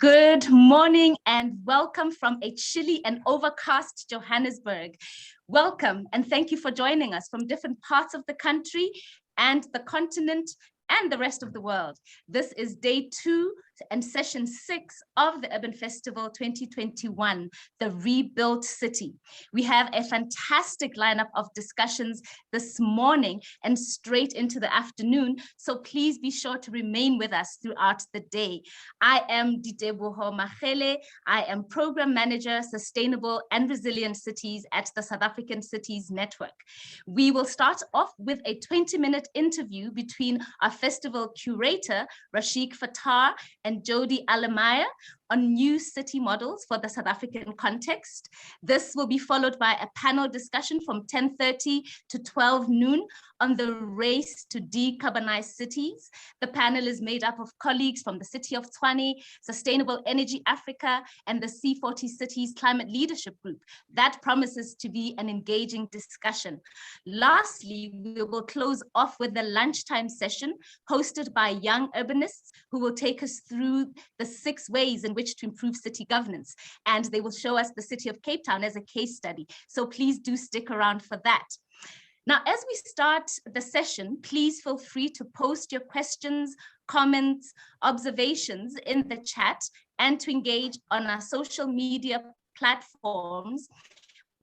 Good morning and welcome from a chilly and overcast Johannesburg. Welcome and thank you for joining us from different parts of the country and the continent and the rest of the world. This is day 2 and session 6 of the Urban Festival 2021, the Rebuilt City. We have a fantastic lineup of discussions this morning and straight into the afternoon, so please be sure to remain with us throughout the day. I am Diteboho Machele. I am Program Manager, Sustainable and Resilient Cities at the South African Cities Network. We will start off with a 20-minute interview between our festival curator, Rashiq Fataar, and Jodi Allemeier on new city models for the South African context. This will be followed by a panel discussion from 10:30 to 12 noon on the race to decarbonise cities. The panel is made up of colleagues from the City of Tshwane, Sustainable Energy Africa, and the C40 Cities Climate Leadership Group. That promises to be an engaging discussion. Lastly, we will close off with the lunchtime session hosted by young urbanists who will take us through the 6 ways in which to improve city governance, and they will show us the city of Cape Town as a case study. So please do stick around for that. Now, as we start the session, please feel free to post your questions, comments, observations in the chat and to engage on our social media platforms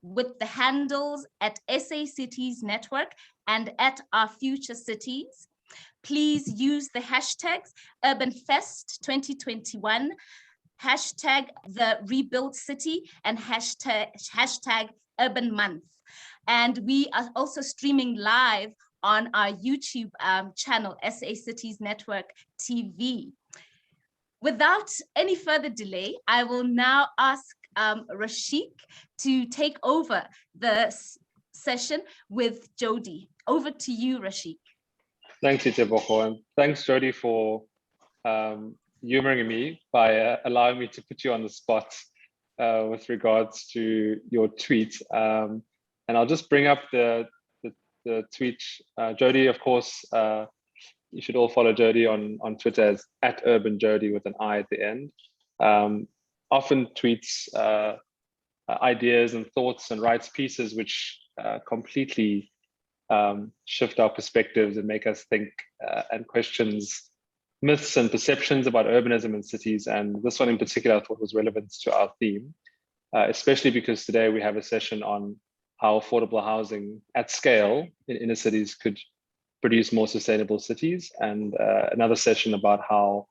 with the handles at SA Cities Network and at Our Future Cities. Please use the hashtags UrbanFest2021, hashtag the Rebuilt City, and hashtag Urban Month. And we are also streaming live on our YouTube channel, SA Cities Network TV. Without any further delay, I will now ask Rashiq to take over the session with Jodi. Over to you, Rashiq. Thanks, Iteboho, and thanks, Jodi, for humoring me by allowing me to put you on the spot with regards to your tweet. And I'll just bring up the tweet. Jodi, of course, you should all follow Jodi on Twitter as @UrbanJodi with an I at the end. Often tweets ideas and thoughts and writes pieces which completely shift our perspectives and make us think and questions myths and perceptions about urbanism in cities. And this one in particular I thought was relevant to our theme, especially because today we have a session on how affordable housing at scale in inner cities could produce more sustainable cities, and another session about how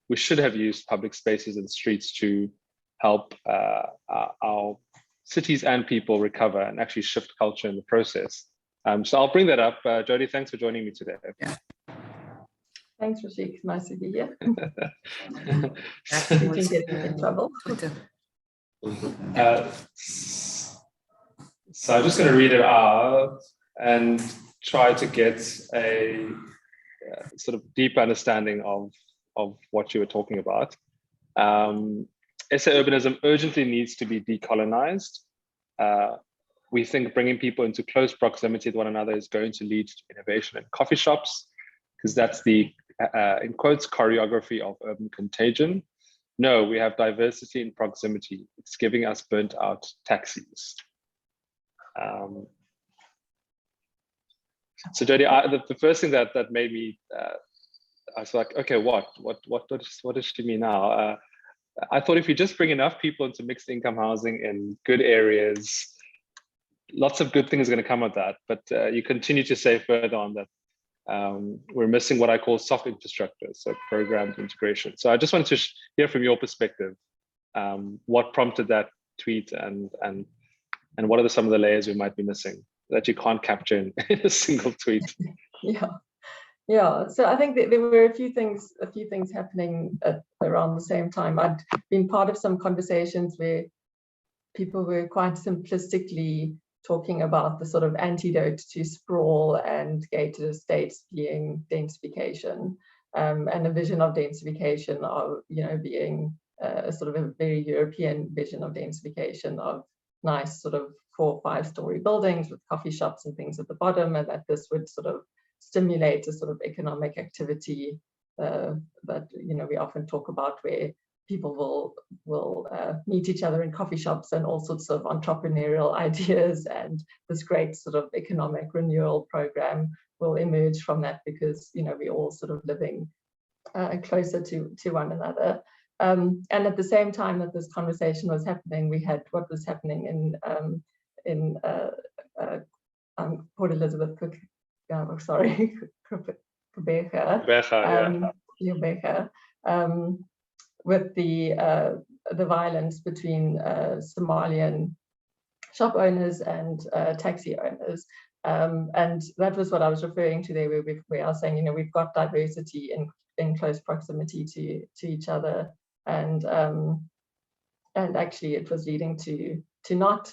we should have used public spaces and streets to help our cities and people recover and actually shift culture in the process. So I'll bring that up. Jodi, thanks for joining me today. Yeah. Thanks, Rashiq. It's nice to be here. You can get in trouble. So I'm just going to read it out and try to get a sort of deep understanding of what you were talking about. SA urbanism urgently needs to be decolonized. We think bringing people into close proximity to one another is going to lead to innovation in coffee shops, because that's the, in quotes, choreography of urban contagion. No, we have diversity in proximity. It's giving us burnt out taxis. So Jodi, the first thing that made me, I was like, okay, what does she mean now? I thought if you just bring enough people into mixed income housing in good areas, lots of good things are going to come of that. But you continue to say further on that we're missing what I call soft infrastructure, so programmed integration. So I just wanted to hear from your perspective, what prompted that tweet, and what are some of the layers we might be missing that you can't capture in a single tweet? Yeah. So I think that there were a few things happening around the same time. I'd been part of some conversations where people were quite simplistically talking about the sort of antidote to sprawl and gated estates being densification, and a vision of densification of, being a sort of a very European vision of densification, of nice sort of 4 or 5 story buildings with coffee shops and things at the bottom, and that this would sort of stimulate a sort of economic activity that we often talk about, where people will meet each other in coffee shops, and all sorts of entrepreneurial ideas and this great sort of economic renewal program will emerge from that, because we're all sort of living closer to one another. And at the same time that this conversation was happening, we had what was happening in Port Elizabeth, Quebec, with the violence between Somalian shop owners and taxi owners. And that was what I was referring to there, where I was saying, we've got diversity in close proximity to each other, and actually it was leading to not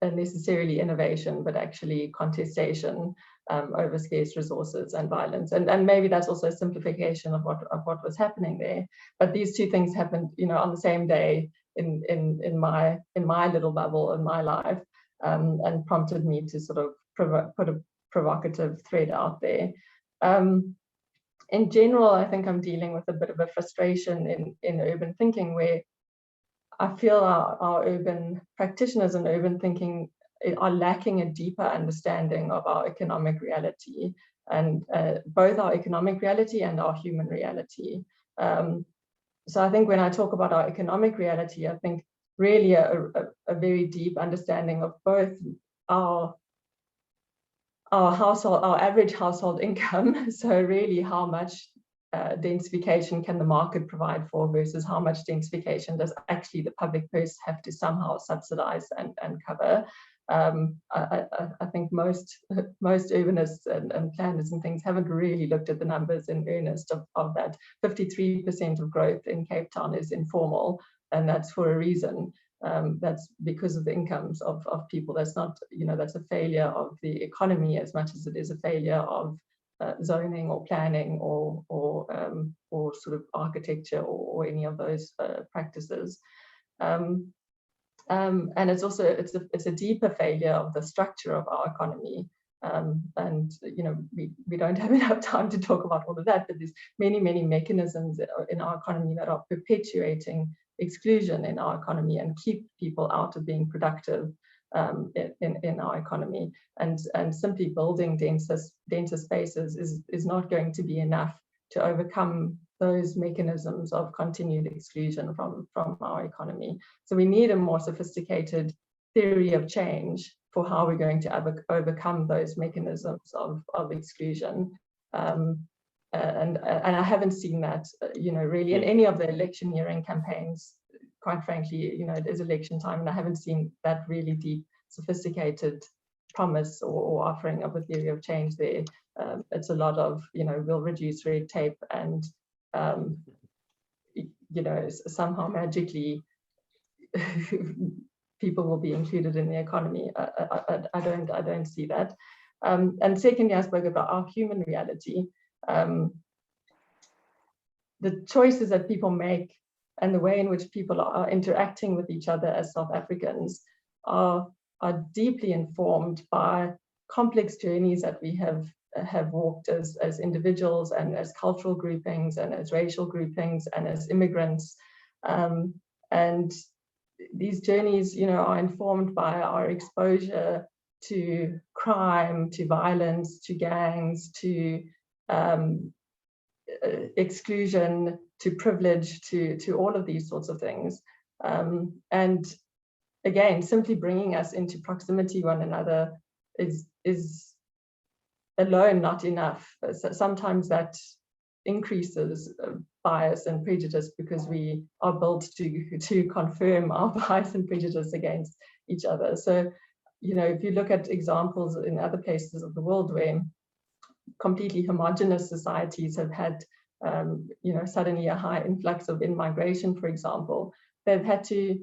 necessarily innovation, but actually contestation over scarce resources and violence. And maybe that's also a simplification of what was happening there. But these two things happened, on the same day in my little bubble in my life, and prompted me to sort of put a provocative thread out there. In general, I think I'm dealing with a bit of a frustration in urban thinking, where I feel our urban practitioners and urban thinking are lacking a deeper understanding of our economic reality, and both our economic reality and our human reality. So I think when I talk about our economic reality, I think really a very deep understanding of both our average household income, so really how much densification can the market provide for versus how much densification does actually the public purse have to somehow subsidize and cover. I think most urbanists and planners and things haven't really looked at the numbers in earnest of that. 53% of growth in Cape Town is informal, and that's for a reason. That's because of the incomes of people. That's not, that's a failure of the economy as much as it is a failure of zoning or planning or sort of architecture or any of those practices. And it's also it's a deeper failure of the structure of our economy. And we don't have enough time to talk about all of that, but there's many mechanisms in our economy that are perpetuating exclusion in our economy and keep people out of being productive in our economy. And simply building denser spaces is not going to be enough to overcome those mechanisms of continued exclusion from our economy. So we need a more sophisticated theory of change for how we're going to overcome those mechanisms of exclusion. And I haven't seen that, really in any of the electioneering campaigns. Quite frankly, it is election time, and I haven't seen that really deep, sophisticated promise or offering of a theory of change there. It's a lot of, we'll reduce red tape and, somehow magically people will be included in the economy. I don't see that. And secondly, I spoke about our human reality. The choices that people make and the way in which people are interacting with each other as South Africans are deeply informed by complex journeys that we have walked as individuals and as cultural groupings and as racial groupings and as immigrants. And these journeys, are informed by our exposure to crime, to violence, to gangs, to exclusion, to privilege, to all of these sorts of things. And again, simply bringing us into proximity one another is alone not enough. Sometimes that increases bias and prejudice because we are built to confirm our bias and prejudice against each other. So, if you look at examples in other places of the world where completely homogenous societies have had, suddenly a high influx of in-migration, for example, they've had to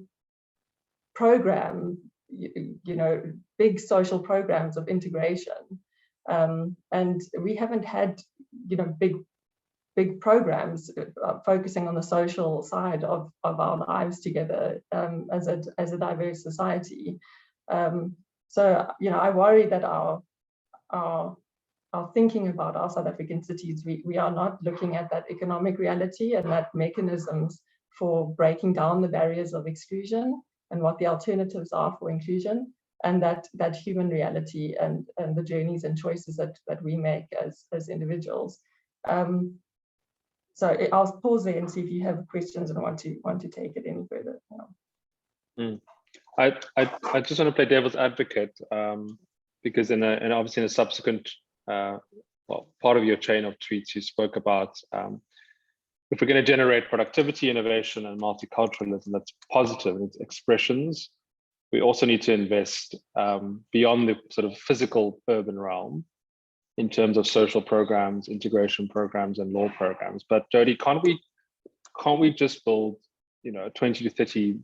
program, big social programs of integration. And we haven't had, big programs focusing on the social side of our lives together as a diverse society. So, I worry that our thinking about our South African cities, we are not looking at that economic reality and that mechanisms for breaking down the barriers of exclusion and what the alternatives are for inclusion, and that human reality and the journeys and choices that we make as individuals. So I'll pause there and see if you have questions and want to take it any further. I just want to play devil's advocate, because obviously in a subsequent part of your chain of tweets, you spoke about if we're going to generate productivity, innovation, and multiculturalism, that's positive, it's expressions. We also need to invest beyond the sort of physical urban realm in terms of social programs, integration programs, and law programs. But Jodi, can't we just build 20 to 30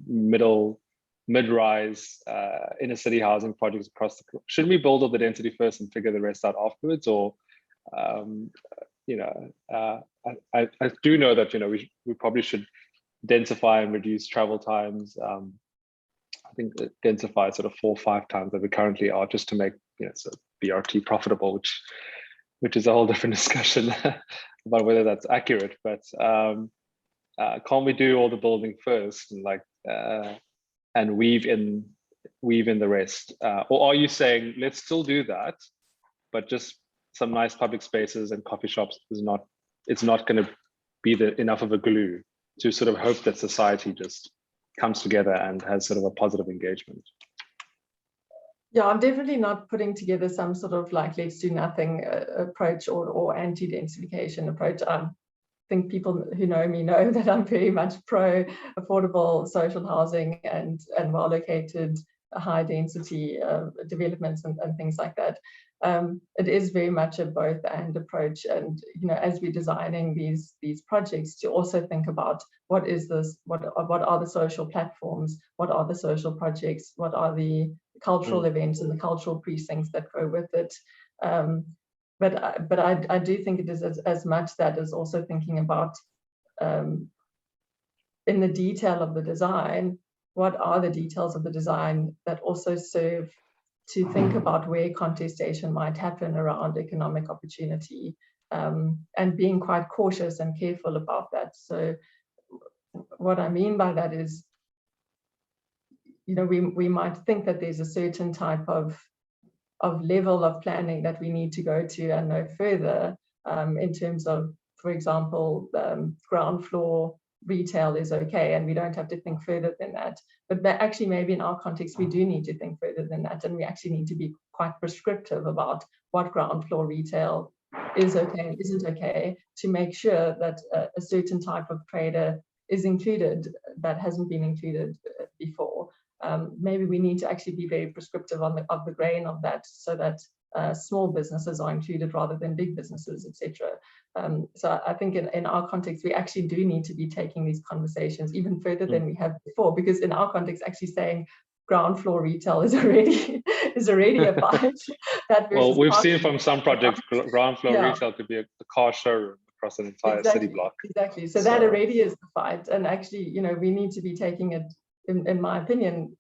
mid-rise inner city housing projects across the country? Shouldn't we build all the density first and figure the rest out afterwards? Or I do know that we probably should densify and reduce travel times. I think densify sort of 4 or 5 times that we currently are, just to make so BRT profitable, which is a whole different discussion about whether that's accurate. But can't we do all the building first and weave in the rest? Or are you saying let's still do that, but just some nice public spaces and coffee shops it's not going to be enough of a glue to sort of hope that society just comes together and has sort of a positive engagement? Yeah, I'm definitely not putting together some sort of let's do nothing approach or anti-densification approach. I think people who know me know that I'm very much pro affordable social housing and well-located high density developments and things like that. It is very much a both and approach, and as we're designing these projects, to also think about what is this, what are the social platforms, what are the social projects, what are the cultural events and the cultural precincts that go with it. But I do think it is as much that as also thinking about in the detail of the design, what are the details of the design that also serve to think about where contestation might happen around economic opportunity, and being quite cautious and careful about that. So what I mean by that is, we might think that there's a certain type of level of planning that we need to go to and no further, in terms of, for example, ground floor retail is okay, and we don't have to think further than that. But actually, maybe in our context, we do need to think further than that, and we actually need to be quite prescriptive about what ground floor retail is okay and isn't okay, to make sure that a certain type of trader is included that hasn't been included before. Maybe we need to actually be very prescriptive of the grain of that, so that small businesses are included rather than big businesses, etc. So I think in our context, we actually do need to be taking these conversations even further than we have before, because in our context, actually saying ground floor retail is already a fight. Well, we've seen from some projects, ground floor retail could be a car showroom across an entire city block. Exactly. So that already is the fight, and actually, we need to be taking it, in my opinion,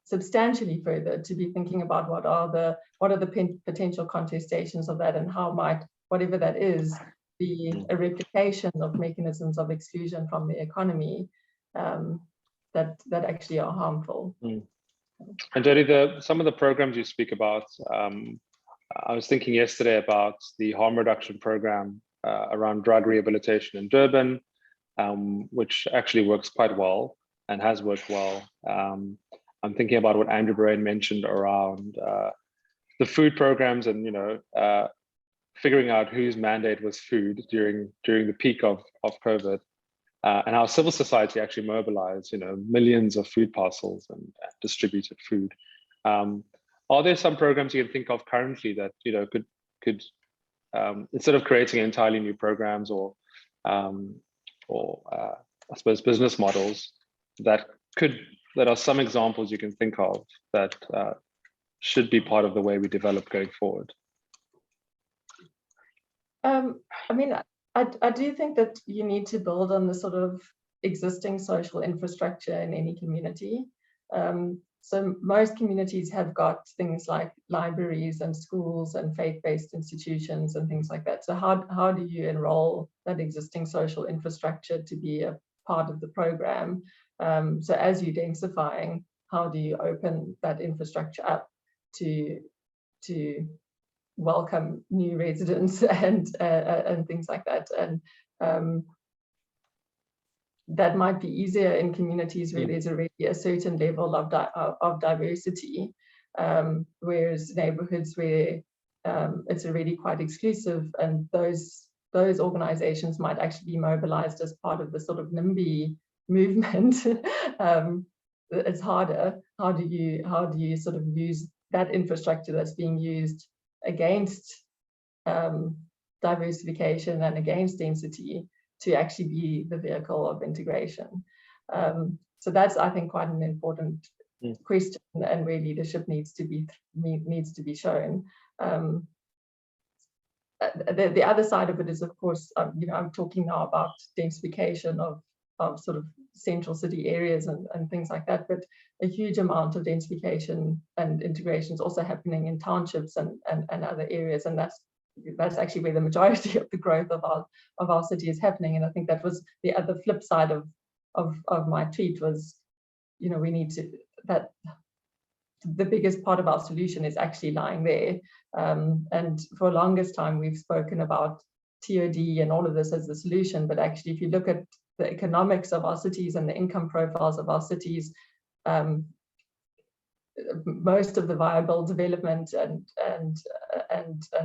substantially further, to be thinking about what are the potential contestations of that, and how might whatever that is be a replication of mechanisms of exclusion from the economy that actually are harmful. And Jodi, some of the programs you speak about, I was thinking yesterday about the harm reduction program around drug rehabilitation in Durban, which actually works quite well and has worked well. I'm thinking about what Andrew Brain mentioned around the food programs, and figuring out whose mandate was food during the peak of COVID, and how civil society actually mobilized millions of food parcels and distributed food. Are there some programs you can think of currently that could instead of creating entirely new programs or I suppose business models that are some examples you can think of that should be part of the way we develop going forward? I mean, I do think that you need to build on the sort of existing social infrastructure in any community. So most communities have got things like libraries and schools and faith-based institutions and things like that. So how do you enroll that existing social infrastructure to be a part of the program. So as you're densifying, how do you open that infrastructure up to welcome new residents and things like that? And that might be easier in communities where there's already a certain level of diversity, whereas neighborhoods where it's already quite exclusive, and those organizations might actually be mobilized as part of the sort of NIMBY movement. It's harder. How do you sort of use that infrastructure that's being used against diversification and against density to actually be the vehicle of integration? So that's, I think, quite an important question, and where leadership needs to be shown. The other side of it is, of course, I'm talking now about densification of sort of central city areas and things like that, but a huge amount of densification and integration is also happening in townships and other areas, and that's actually where the majority of the growth of our city is happening. And I think that was the other flip side of my tweet was, we need to, that the biggest part of our solution is actually lying there. And for the longest time, we've spoken about TOD and all of this as the solution, but actually, if you look at the economics of our cities and the income profiles of our cities, most of the viable development and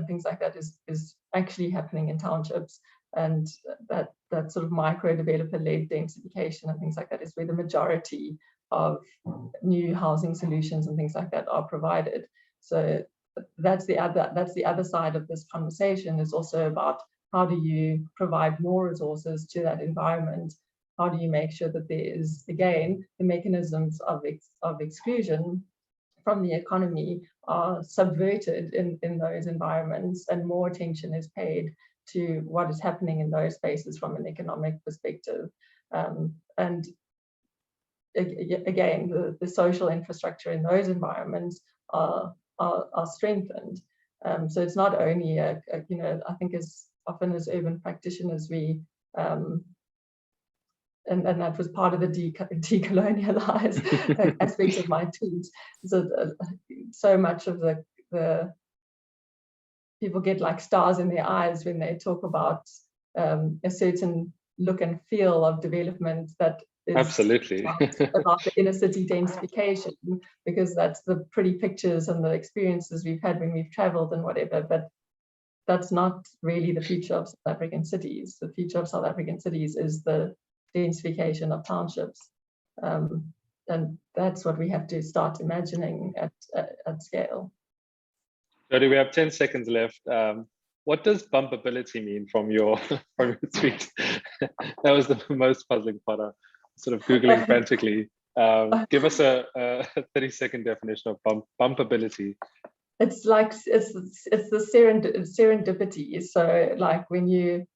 things like that is actually happening in townships, and that sort of micro developer led densification and things like that is where the majority of new housing solutions and things like that are provided. So that's the other side of this conversation, is also about how do you provide more resources to that environment? How do you make sure that there is, again, the mechanisms of exclusion from the economy are subverted in those environments, and more attention is paid to what is happening in those spaces from an economic perspective. And again, the social infrastructure in those environments are strengthened. So it's not only I think as often as urban practitioners, we and that was part of the decolonialized aspect of my tweet. So much of the people get like stars in their eyes when they talk about a certain look and feel of development that is absolutely about the inner city densification, because that's the pretty pictures and the experiences we've had when we've traveled and whatever. But that's not really the future of South African cities. The future of South African cities is the densification of townships, and that's what we have to start imagining at scale. Jodi, we have 10 seconds left. What does bumpability mean from your tweet? That was the most puzzling part. I'm sort of Googling frantically. Give us a 30-second definition of bumpability. It's like it's the serendipity. So like when you're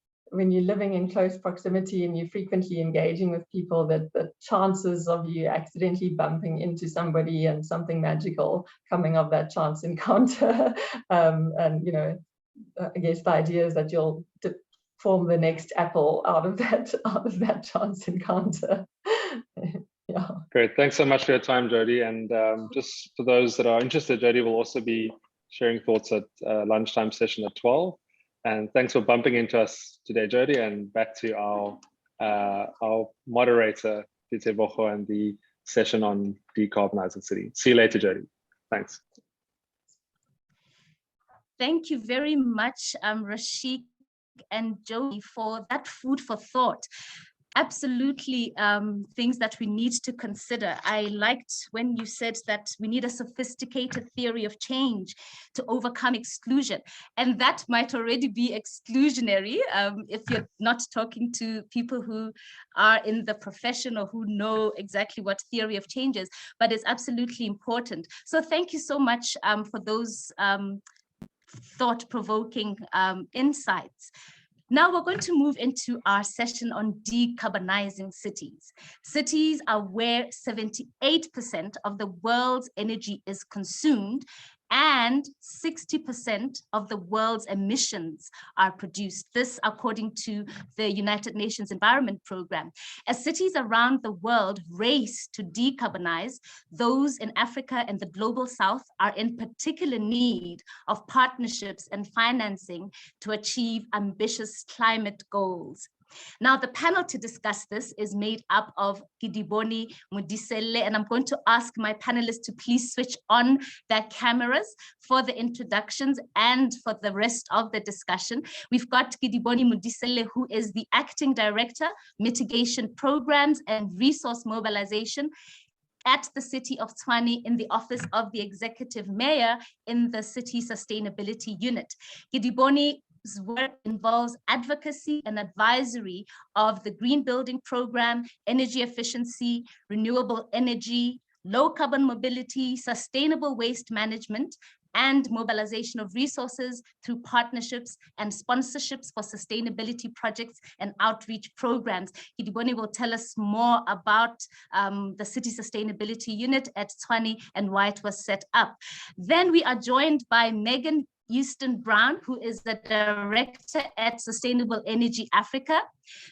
living in close proximity and you're frequently engaging with people, that the chances of you accidentally bumping into somebody and something magical coming of that chance encounter, and I guess the idea is that you'll form the next Apple out of that chance encounter. Yeah. Great. Thanks so much for your time, Jodi. And just for those that are interested, Jodi will also be sharing thoughts at lunchtime session at 12. And thanks for bumping into us today, Jodi. And back to our moderator, Ditebogo, and the session on Decarbonising Cities. See you later, Jodi. Thanks. Thank you very much, Rashiq and Jodi, for that food for thought. Absolutely, things that we need to consider. I liked when you said that we need a sophisticated theory of change to overcome exclusion. And that might already be exclusionary if you're not talking to people who are in the profession or who know exactly what theory of change is, but it's absolutely important. So thank you so much for those thought-provoking insights. Now we're going to move into our session on decarbonizing cities. Cities are where 78% of the world's energy is consumed, and 60% of the world's emissions are produced. This according to the United Nations Environment Programme. As cities around the world race to decarbonize, those in Africa and the global south are in particular need of partnerships and financing to achieve ambitious climate goals. Now, the panel to discuss this is made up of Gidiboni Mudisele, and I'm going to ask my panelists to please switch on their cameras for the introductions and for the rest of the discussion. We've got Gidiboni Mudisele, who is the Acting Director, Mitigation Programs and Resource Mobilization at the City of Tshwane in the Office of the Executive Mayor in the City Sustainability Unit. Gidiboni's work involves advocacy and advisory of the Green Building Program, energy efficiency, renewable energy, low carbon mobility, sustainable waste management, and mobilization of resources through partnerships and sponsorships for sustainability projects and outreach programs. Gidiboni will tell us more about the City Sustainability Unit at Tshwane and why it was set up. Then we are joined by Megan Houston Brown, who is the Director at Sustainable Energy Africa.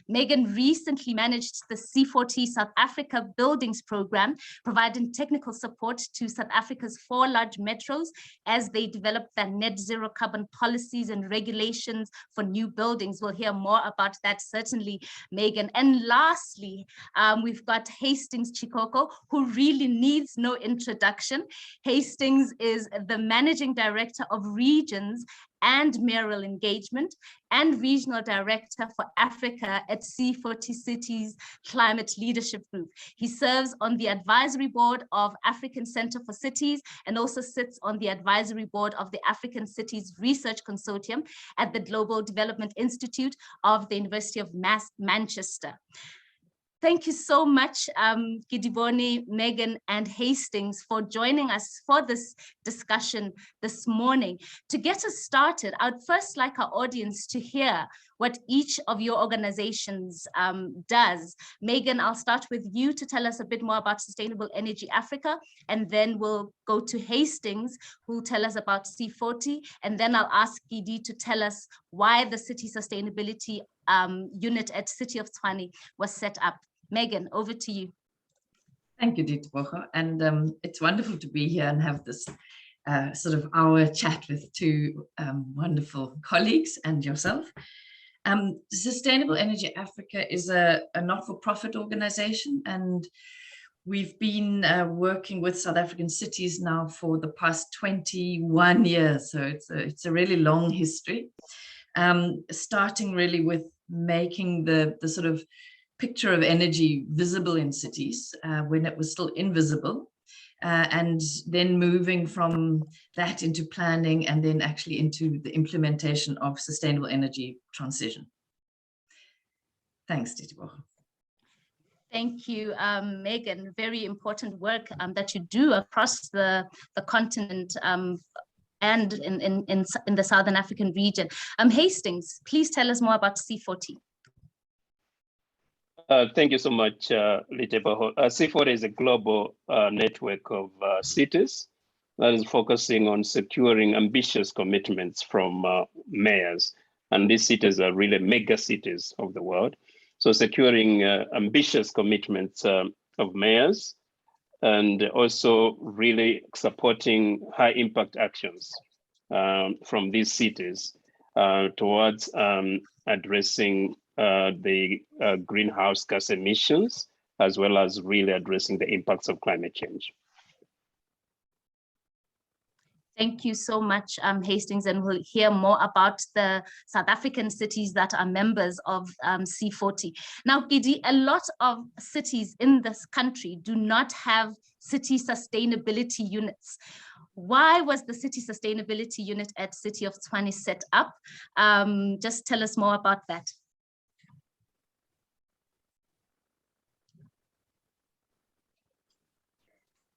Megan recently managed the C40 South Africa Buildings Program, providing technical support to South Africa's 4 large metros as they develop their net zero carbon policies and regulations for new buildings. We'll hear more about that, certainly, Megan. And lastly, we've got Hastings Chikoko, who really needs no introduction. Hastings is the Managing Director of Regions and Mayoral Engagement and Regional Director for Africa at C40 Cities Climate Leadership Group. He serves on the advisory board of African Center for Cities and also sits on the advisory board of the African Cities Research Consortium at the Global Development Institute of the University of Manchester. Thank you so much, Gidiboni, Megan, and Hastings for joining us for this discussion this morning. To get us started, I'd first like our audience to hear what each of your organizations does. Megan, I'll start with you to tell us a bit more about Sustainable Energy Africa, and then we'll go to Hastings, who will tell us about C40, and then I'll ask Gidi to tell us why the City Sustainability Unit at City of Tshwane was set up. Megan, over to you. Thank you, Ditebogo. And it's wonderful to be here and have this sort of hour chat with 2 wonderful colleagues and yourself. Sustainable Energy Africa is a not-for-profit organization, and we've been working with South African cities now for the past 21 years. So it's a really long history, starting really with making the sort of picture of energy visible in cities when it was still invisible, and then moving from that into planning and then actually into the implementation of sustainable energy transition. Thanks, Ditebogo. Thank you, Megan. Very important work that you do across the continent and in the Southern African region. Hastings, please tell us more about C40. Thank you so much, Ditebogo. C40 is a global network of cities that is focusing on securing ambitious commitments from mayors. And these cities are really mega cities of the world. So securing ambitious commitments of mayors and also really supporting high impact actions from these cities towards addressing the greenhouse gas emissions, as well as really addressing the impacts of climate change. Thank you so much, Hastings, and we'll hear more about the South African cities that are members of C40. Now, Gidi, a lot of cities in this country do not have city sustainability units. Why was the City Sustainability Unit at City of Tshwane set up? Just tell us more about that.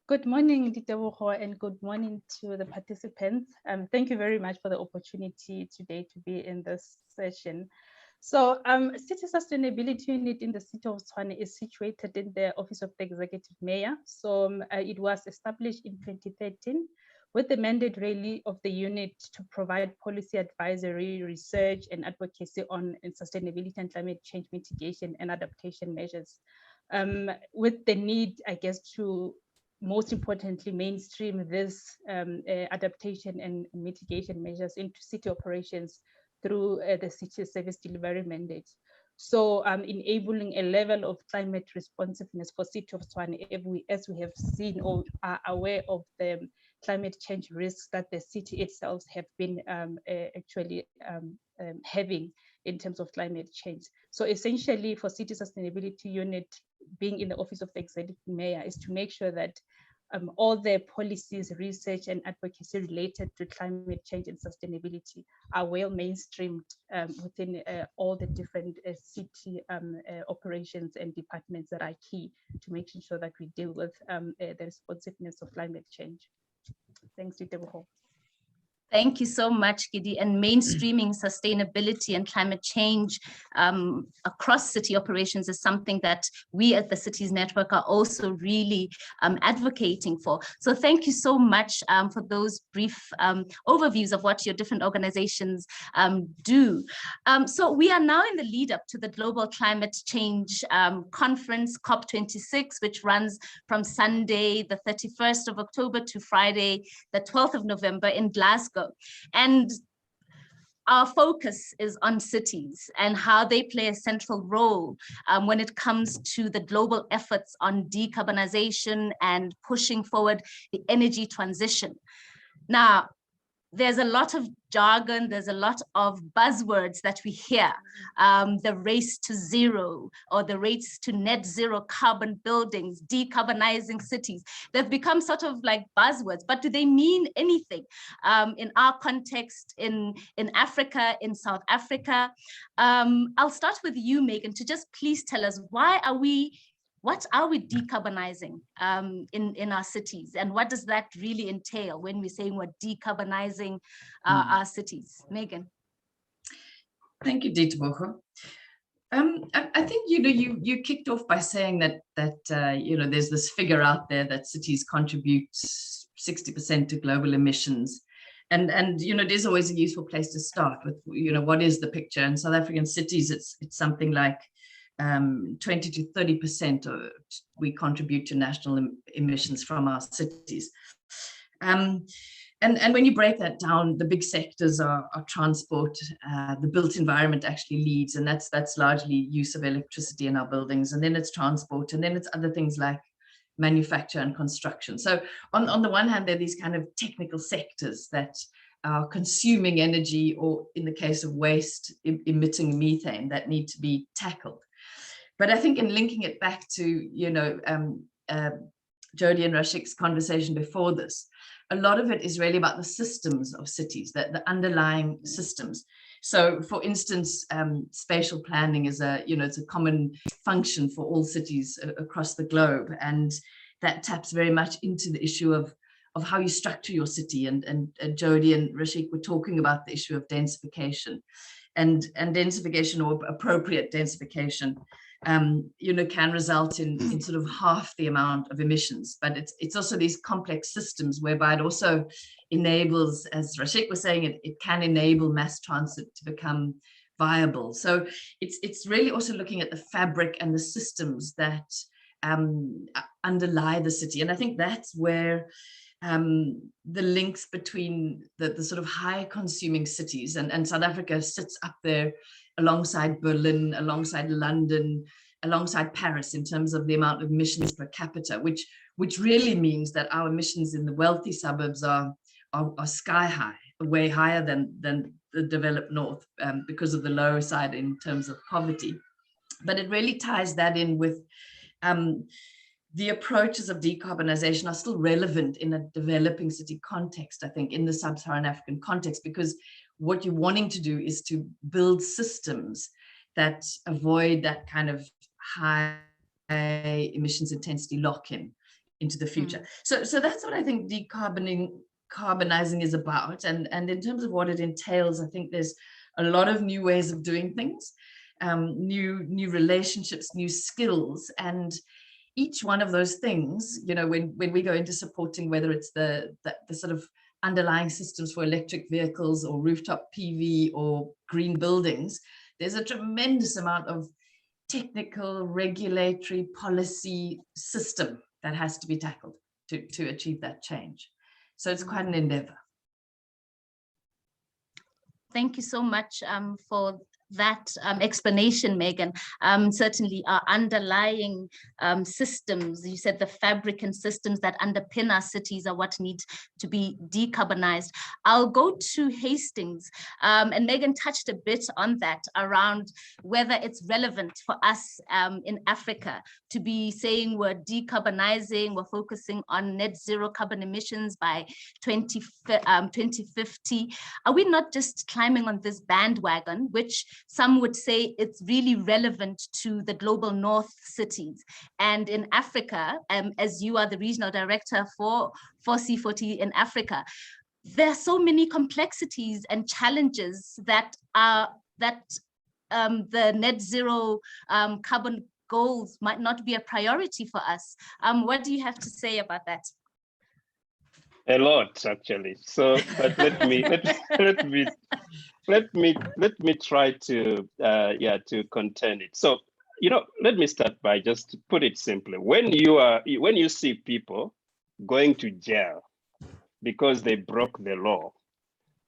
Good morning, Ditebogo, and good morning to the participants. Thank you very much for the opportunity today to be in this session. So City Sustainability Unit in the City of Tshwane is situated in the Office of the Executive Mayor. So it was established in 2013 with the mandate really of the unit to provide policy advisory, research and advocacy on sustainability and climate change mitigation and adaptation measures, with the need, I guess, to most importantly mainstream this adaptation and mitigation measures into city operations through the city service delivery mandate. So enabling a level of climate responsiveness for City of Tshwane, as we have seen or are aware of the climate change risks that the city itself have been actually having in terms of climate change. So essentially for City Sustainability Unit, being in the office of the Executive Mayor, is to make sure that all the policies, research and advocacy related to climate change and sustainability are well mainstreamed within all the different city operations and departments that are key to making sure that we deal with the responsiveness of climate change. Thanks, Ditebogo. Thank you so much, Gidi. And mainstreaming sustainability and climate change across city operations is something that we at the Cities Network are also really advocating for. So thank you so much for those brief overviews of what your different organizations do. So we are now in the lead up to the Global Climate Change Conference, COP26, which runs from Sunday, the 31st of October to Friday, the 12th of November in Glasgow. And our focus is on cities and how they play a central role when it comes to the global efforts on decarbonization and pushing forward the energy transition. Now, there's a lot of jargon, there's a lot of buzzwords that we hear, the race to zero or the race to net zero carbon buildings, decarbonizing cities. They've become sort of like buzzwords, but do they mean anything in our context in Africa, in South Africa? I'll start with you, Megan, to just please tell us what are we decarbonizing in our cities, and what does that really entail when we're saying we're decarbonizing our cities? Megan. Thank you, Ditebogo. I think you kicked off by saying that there's this figure out there that cities contribute 60% to global emissions, and it is always a useful place to start with. What is the picture? In South African cities, it's something like 20 to 30% we contribute to national emissions from our cities. And when you break that down, the big sectors are transport, the built environment actually leads, and that's largely use of electricity in our buildings, and then it's transport, and then it's other things like manufacture and construction. So on the one hand, there are these kind of technical sectors that are consuming energy, or in the case of waste, emitting methane, that need to be tackled. But I think in linking it back to, Jodi and Rashiq's conversation before this, a lot of it is really about the systems of cities, the underlying systems. So for instance, spatial planning is it's a common function for all cities across the globe. And that taps very much into the issue of how you structure your city. And Jodi and Rashiq were talking about the issue of densification, and densification, or appropriate densification, can result in sort of half the amount of emissions. But it's also these complex systems whereby it also enables, as Rashiq was saying, it can enable mass transit to become viable. So it's really also looking at the fabric and the systems that underlie the city. And I think that's where the links between the sort of high consuming cities, and South Africa sits up there alongside Berlin, alongside London, alongside Paris in terms of the amount of emissions per capita, which really means that our emissions in the wealthy suburbs are sky high, way higher than the developed north, because of the lower side in terms of poverty. But it really ties that in with the approaches of decarbonization are still relevant in a developing city context, I think, in the sub-Saharan African context, because what you're wanting to do is to build systems that avoid that kind of high emissions intensity lock-in into the future. So that's what I think decarbonizing is about. And in terms of what it entails, I think there's a lot of new ways of doing things, new relationships, new skills, and each one of those things, when we go into supporting, whether it's the sort of underlying systems for electric vehicles or rooftop PV or green buildings, there's a tremendous amount of technical, regulatory, policy system that has to be tackled to achieve that change. So it's quite an endeavor. Thank you so much for that explanation, Megan. Certainly our underlying systems, you said the fabric and systems that underpin our cities are what need to be decarbonized. I'll go to Hastings, and Megan touched a bit on that around whether it's relevant for us in Africa to be saying we're decarbonizing, we're focusing on net zero carbon emissions by 2050. Are we not just climbing on this bandwagon, which some would say it's really relevant to the global north cities? And in Africa, as you are the regional director for C40 in Africa, there are so many complexities and challenges that the net zero carbon goals might not be a priority for us. What do you have to say about that? A lot, actually. So, but let me try to to contain it. So, let me start by just put it simply. When you see people going to jail because they broke the law,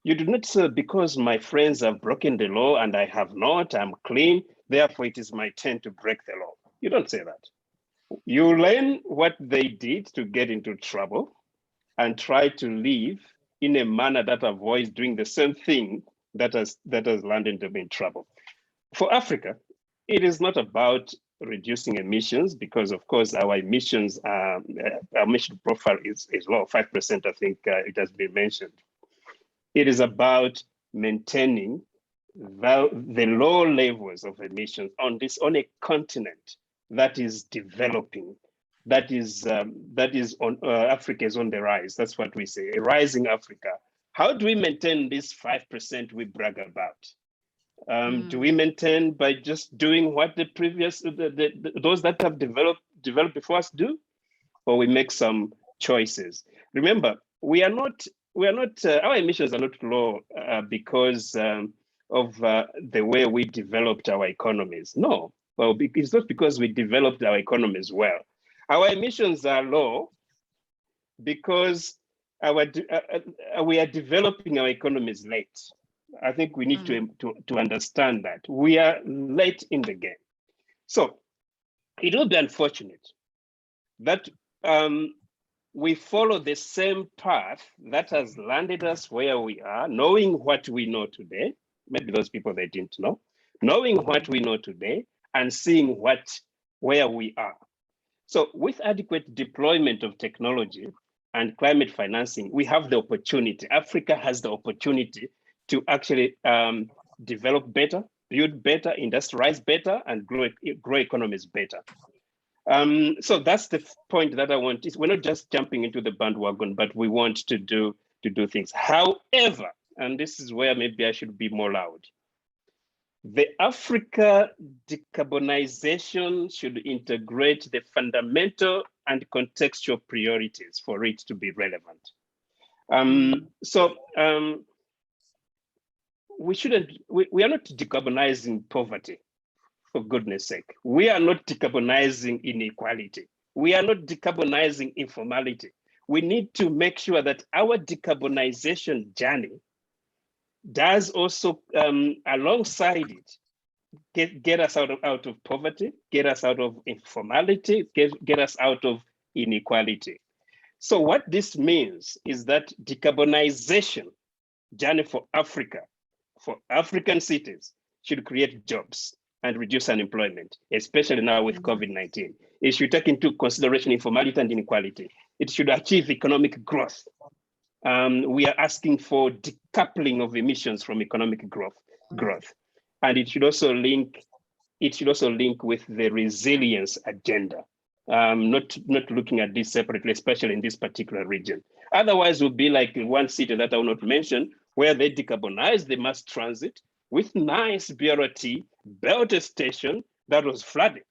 you do not say, because my friends have broken the law and I have not, I'm clean, therefore it is my turn to break the law. You don't say that. You learn what they did to get into trouble and try to live in a manner that avoids doing the same thing that has landed them in trouble. For Africa, it is not about reducing emissions, because of course our emission profile is low, 5%, I think it has been mentioned. It is about maintaining the low levels of emissions on a continent that is developing, that is on Africa is on the rise. That's what we say, a rising Africa. How do we maintain this 5% we brag about? Do we maintain by just doing what the previous those that have developed before us do, or we make some choices? Remember, our emissions are not low because of the way we developed our economies. No, well, it's not because we developed our economies well. Our emissions are low because we are developing our economies late. I think we need to understand that we are late in the game. So it will be unfortunate that we follow the same path that has landed us where we are, knowing what we know today. Maybe those people they didn't know, knowing what we know today and seeing where we are. So with adequate deployment of technology and climate financing, we have the opportunity, Africa has the opportunity to actually develop better, build better, industrialize better, and grow economies better. So that's the point that I want. We're not just jumping into the bandwagon, but we want to do things. However, and this is where maybe I should be more loud, the Africa decarbonization should integrate the fundamental and contextual priorities for it to be relevant. We are not decarbonizing poverty, for goodness sake. We are not decarbonizing inequality. We are not decarbonizing informality. We need to make sure that our decarbonization journey does also, alongside it, get us out of poverty, get us out of informality, get us out of inequality. So what this means is that decarbonization journey for Africa, for African cities, should create jobs and reduce unemployment, especially now with COVID-19. It should take into consideration informality and inequality. It should achieve economic growth. We are asking for decoupling of emissions from economic growth. And it should also link with the resilience agenda, not looking at this separately, especially in this particular region. Otherwise, we'll be like in one city that I will not mention, where they decarbonize the mass transit with nice BRT built a station that was flooded.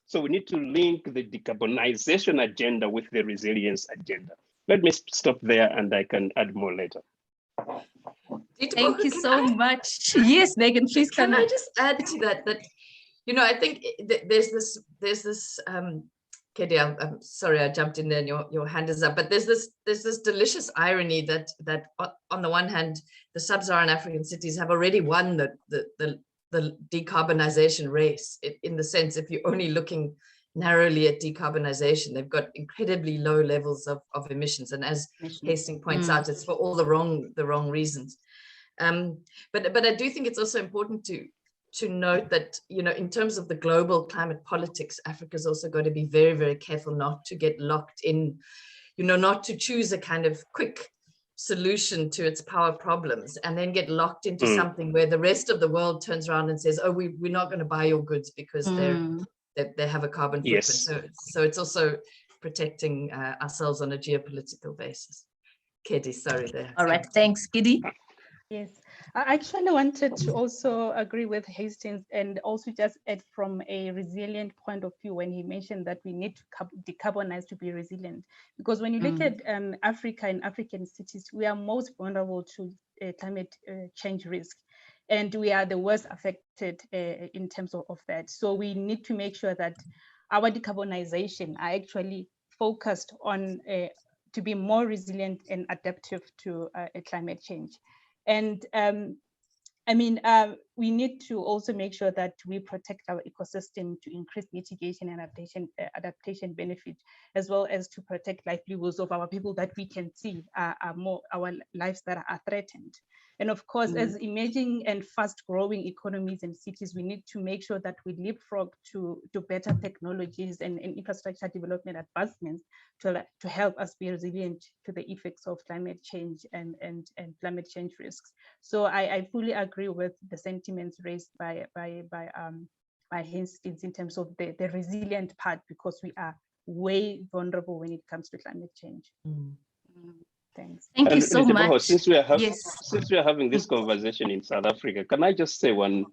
So we need to link the decarbonization agenda with the resilience agenda. Let me stop there and I can add more later. Thank you so much. Yes, Megan, please can I just add to that, you know, I think there's this Katie, I'm sorry I jumped in there and your hand is up, but there's this delicious irony that on the one hand, the sub-Saharan African cities have already won the decarbonization race, in the sense, if you're only looking narrowly at decarbonization, they've got incredibly low levels of emissions, and as Hastings points out, it's for all the wrong reasons. But I do think it's also important to note that, you know, in terms of the global climate politics, Africa's also got to be very, very careful not to get locked in, you know, not to choose a kind of quick solution to its power problems and then get locked into something where the rest of the world turns around and says, oh, we're not going to buy your goods because they have a carbon footprint. Yes. So it's also protecting ourselves on a geopolitical basis. Katie, sorry there. All right, thanks, Gidi. Yes, I actually wanted to also agree with Hastings and also just add from a resilient point of view when he mentioned that we need to decarbonize to be resilient. Because when you look at Africa and African cities, we are most vulnerable to climate change risk. And we are the worst affected in terms of that. So we need to make sure that our decarbonization are actually focused on to be more resilient and adaptive to climate change. And I mean, we need to also make sure that we protect our ecosystem to increase mitigation and adaptation benefit, as well as to protect livelihoods of our people that we can see are more our lives that are threatened. And of course, as emerging and fast growing economies and cities, we need to make sure that we leapfrog to better technologies and infrastructure development advancements to help us be resilient to the effects of climate change and climate change risks. So I fully agree with the sentiments raised by Hastings in terms of the resilient part, because we are way vulnerable when it comes to climate change. Thanks. Thank you so much. Since we are having this conversation in South Africa, can I just say one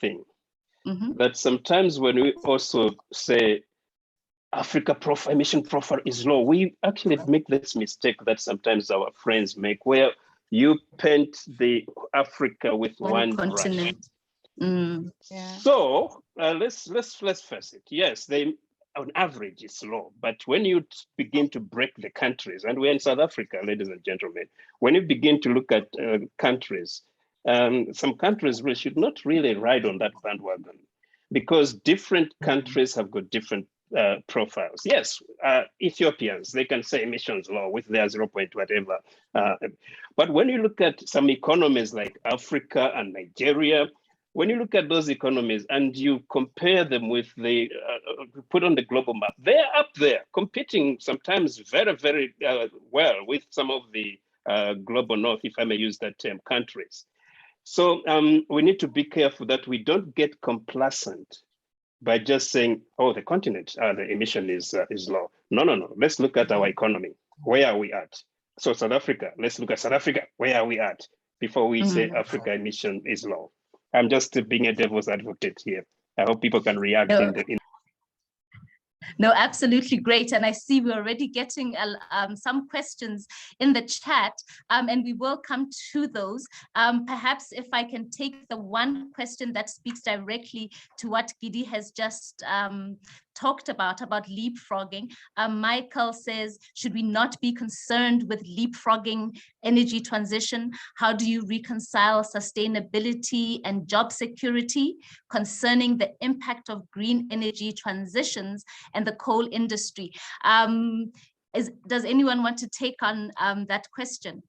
thing? That sometimes when we also say Africa emission profile is low, we actually make this mistake that sometimes our friends make, where you paint the Africa with one continent. Yeah. So let's face it. Yes, they on average it's low, but when you begin to break the countries, and we're in South Africa, ladies and gentlemen, when you begin to look at countries, some countries should not really ride on that bandwagon, because different countries have got different profiles. Yes, Ethiopians, they can say emissions low with their 0. whatever. But when you look at some economies like Africa and Nigeria, when you look at those economies and you compare them with the, put on the global map, they're up there competing sometimes very, very well with some of the global north, if I may use that term, countries. So we need to be careful that we don't get complacent by just saying, oh, the continent, the emission is low. No. Let's look at our economy. Where are we at? So South Africa, let's look at South Africa. Where are we at before we say Africa emission is low? I'm just being a devil's advocate here. I hope people can react No, absolutely great. And I see we're already getting some questions in the chat, and we will come to those. Perhaps if I can take the one question that speaks directly to what Gidi has just talked about leapfrogging. Michael says, should we not be concerned with leapfrogging energy transition? How do you reconcile sustainability and job security concerning the impact of green energy transitions and the coal industry? Does anyone want to take on that question?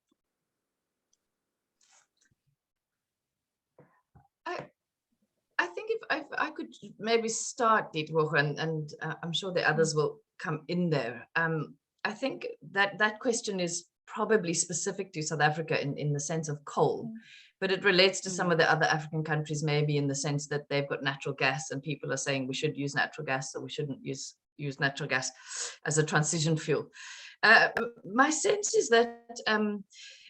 I think if I could maybe start, Ditwoche, and I'm sure the others will come in there. I think that question is probably specific to South Africa in the sense of coal, but it relates to some of the other African countries, maybe in the sense that they've got natural gas and people are saying we should use natural gas, or we shouldn't use natural gas as a transition fuel. My sense is that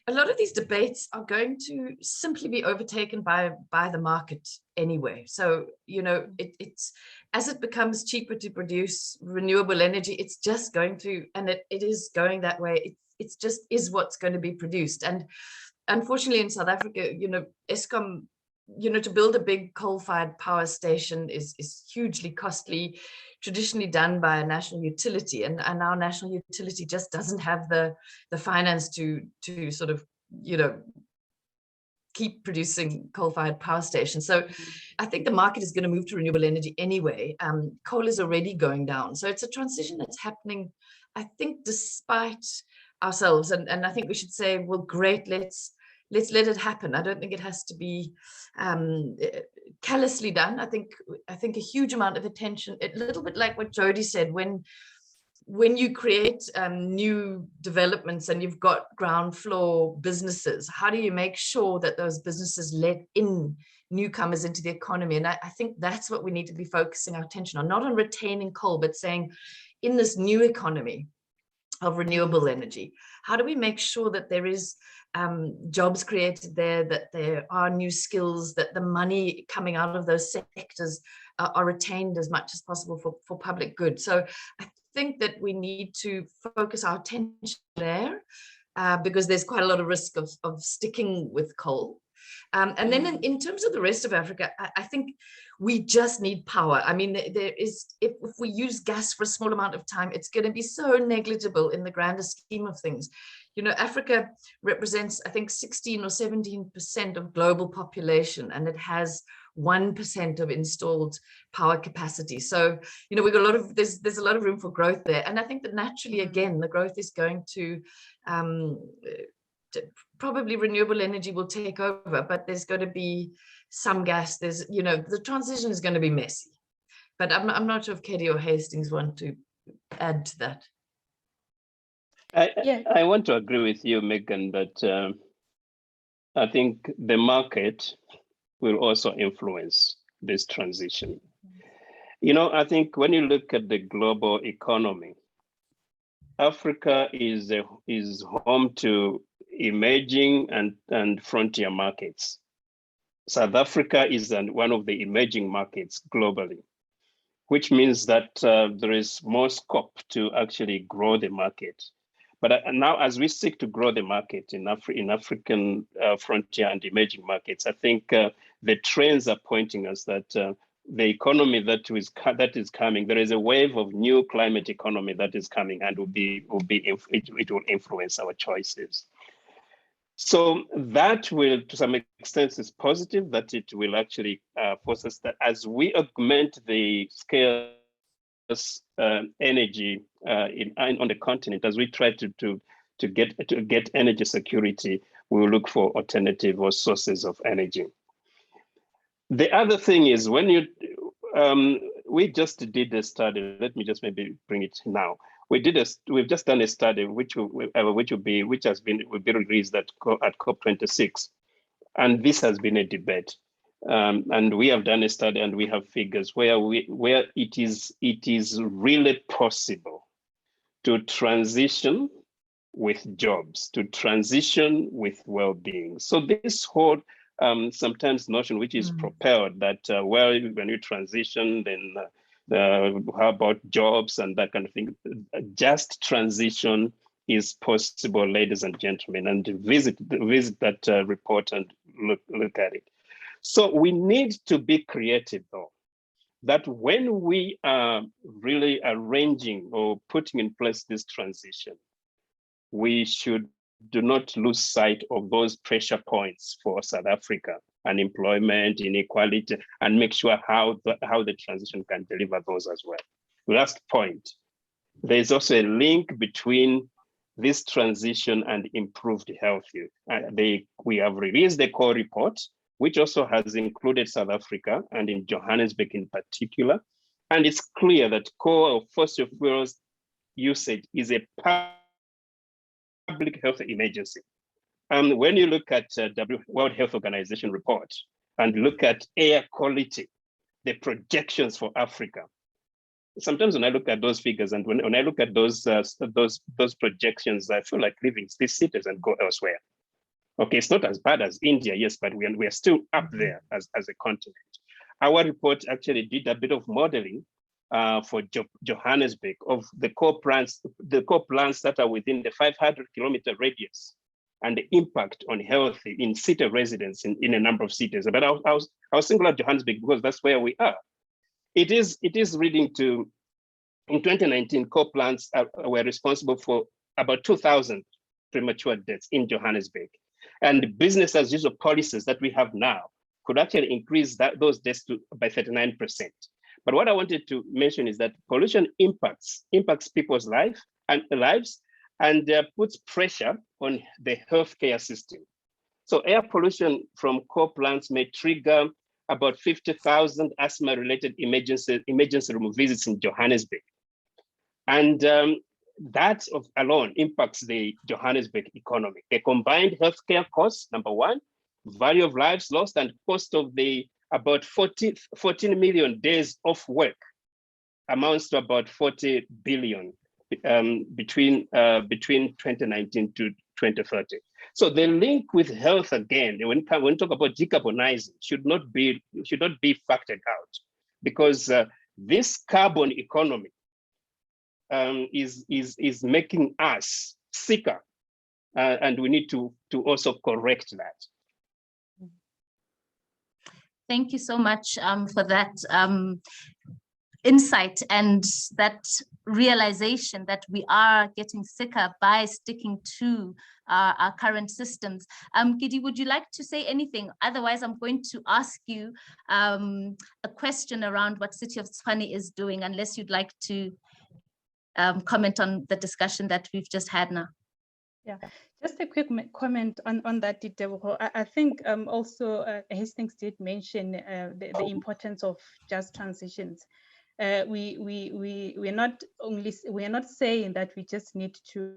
a lot of these debates are going to simply be overtaken by the market anyway. So, you know, it's as it becomes cheaper to produce renewable energy, it's just going to, and it is going that way. just is what's going to be produced. And unfortunately in South Africa, Eskom, to build a big coal-fired power station is hugely costly, traditionally done by a national utility, and our national utility just doesn't have the finance to sort of keep producing coal-fired power stations. So I think the market is going to move to renewable energy anyway. Coal is already going down, so it's a transition that's happening, I think, despite ourselves. And I think we should say, well, great, let's let it happen. I don't think it has to be callously done. I think a huge amount of attention, a little bit like what Jodi said, when you create new developments and you've got ground floor businesses, how do you make sure that those businesses let in newcomers into the economy? And I think that's what we need to be focusing our attention on, not on retaining coal, but saying, in this new economy of renewable energy, how do we make sure that there is jobs created there, that there are new skills, that the money coming out of those sectors are retained as much as possible for public good? So I think that we need to focus our attention there, because there's quite a lot of risk of sticking with coal. And then in terms of the rest of Africa, I think we just need power. I mean, if we use gas for a small amount of time, it's going to be so negligible in the grander scheme of things. Africa represents, I think, 16 or 17% of global population, and it has 1% of installed power capacity. So, we've got there's a lot of room for growth there. And I think that naturally, again, the growth is going to, probably renewable energy will take over, but there's going to be some gas. There's, the transition is going to be messy. But I'm not sure if Katie or Hastings want to add to that. I want to agree with you, Megan, that I think the market will also influence this transition. I think when you look at the global economy, Africa is home to emerging and frontier markets. South Africa is one of the emerging markets globally, which means that there is more scope to actually grow the market. But now, as we seek to grow the market in African frontier and emerging markets, I think the trends are pointing us that the economy that is coming, there is a wave of new climate economy that is coming, and it will influence our choices. So that will, to some extent, is positive, that it will actually force us that as we augment the scarce energy on the continent, as we try to get energy security, we will look for alternative or sources of energy. The other thing is, when we just did a study. Let me just maybe bring it now. We've just done a study which will be released at COP26, and this has been a debate. And we have done a study, and we have figures where it is really possible to transition with jobs, to transition with well-being. So this whole sometimes notion which is propelled that when you transition, then how about jobs and that kind of thing? Just transition is possible, ladies and gentlemen, and visit that report and look at it. So we need to be creative, though, that when we are really arranging or putting in place this transition, we do not lose sight of those pressure points for South Africa: unemployment, inequality, and make sure how the transition can deliver those as well. Last point, there's also a link between this transition and improved health. We have released the core report, which also has included South Africa and in Johannesburg in particular. And it's clear that core of fossil fuels usage is a public health emergency. When you look at World Health Organization report and look at air quality, the projections for Africa, sometimes when I look at those figures and when I look at those projections, I feel like leaving these cities and go elsewhere. Okay, it's not as bad as India, yes, but we are still up there as a continent. Our report actually did a bit of modeling for Johannesburg of the core plants that are within the 500-kilometer radius and the impact on health in city residents in a number of cities. But I was single out Johannesburg because that's where we are. It is leading to, in 2019, core plants were responsible for about 2,000 premature deaths in Johannesburg. And the business as usual policies that we have now could actually increase those deaths by 39%. But what I wanted to mention is that pollution impacts people's lives and puts pressure on the healthcare system. So air pollution from coal plants may trigger about 50,000 asthma-related emergency room visits in Johannesburg. And that alone impacts the Johannesburg economy. The combined healthcare costs, number one, value of lives lost, and cost of the about 14 million days of work amounts to about 40 billion between 2019 to 2030. So the link with health, again, when we talk about decarbonizing, should not be factored out, because this carbon economy is making us sicker, and we need to also correct that. Thank you so much for that insight and that realization that we are getting sicker by sticking to our current systems. Gidi, would you like to say anything? Otherwise, I'm going to ask you a question around what City of Tshwane is doing, unless you'd like to comment on the discussion that we've just had now. Yeah, just a quick comment on that, Ditebogo. I think also Hastings did mention the importance of just transitions. We're not saying that we just need to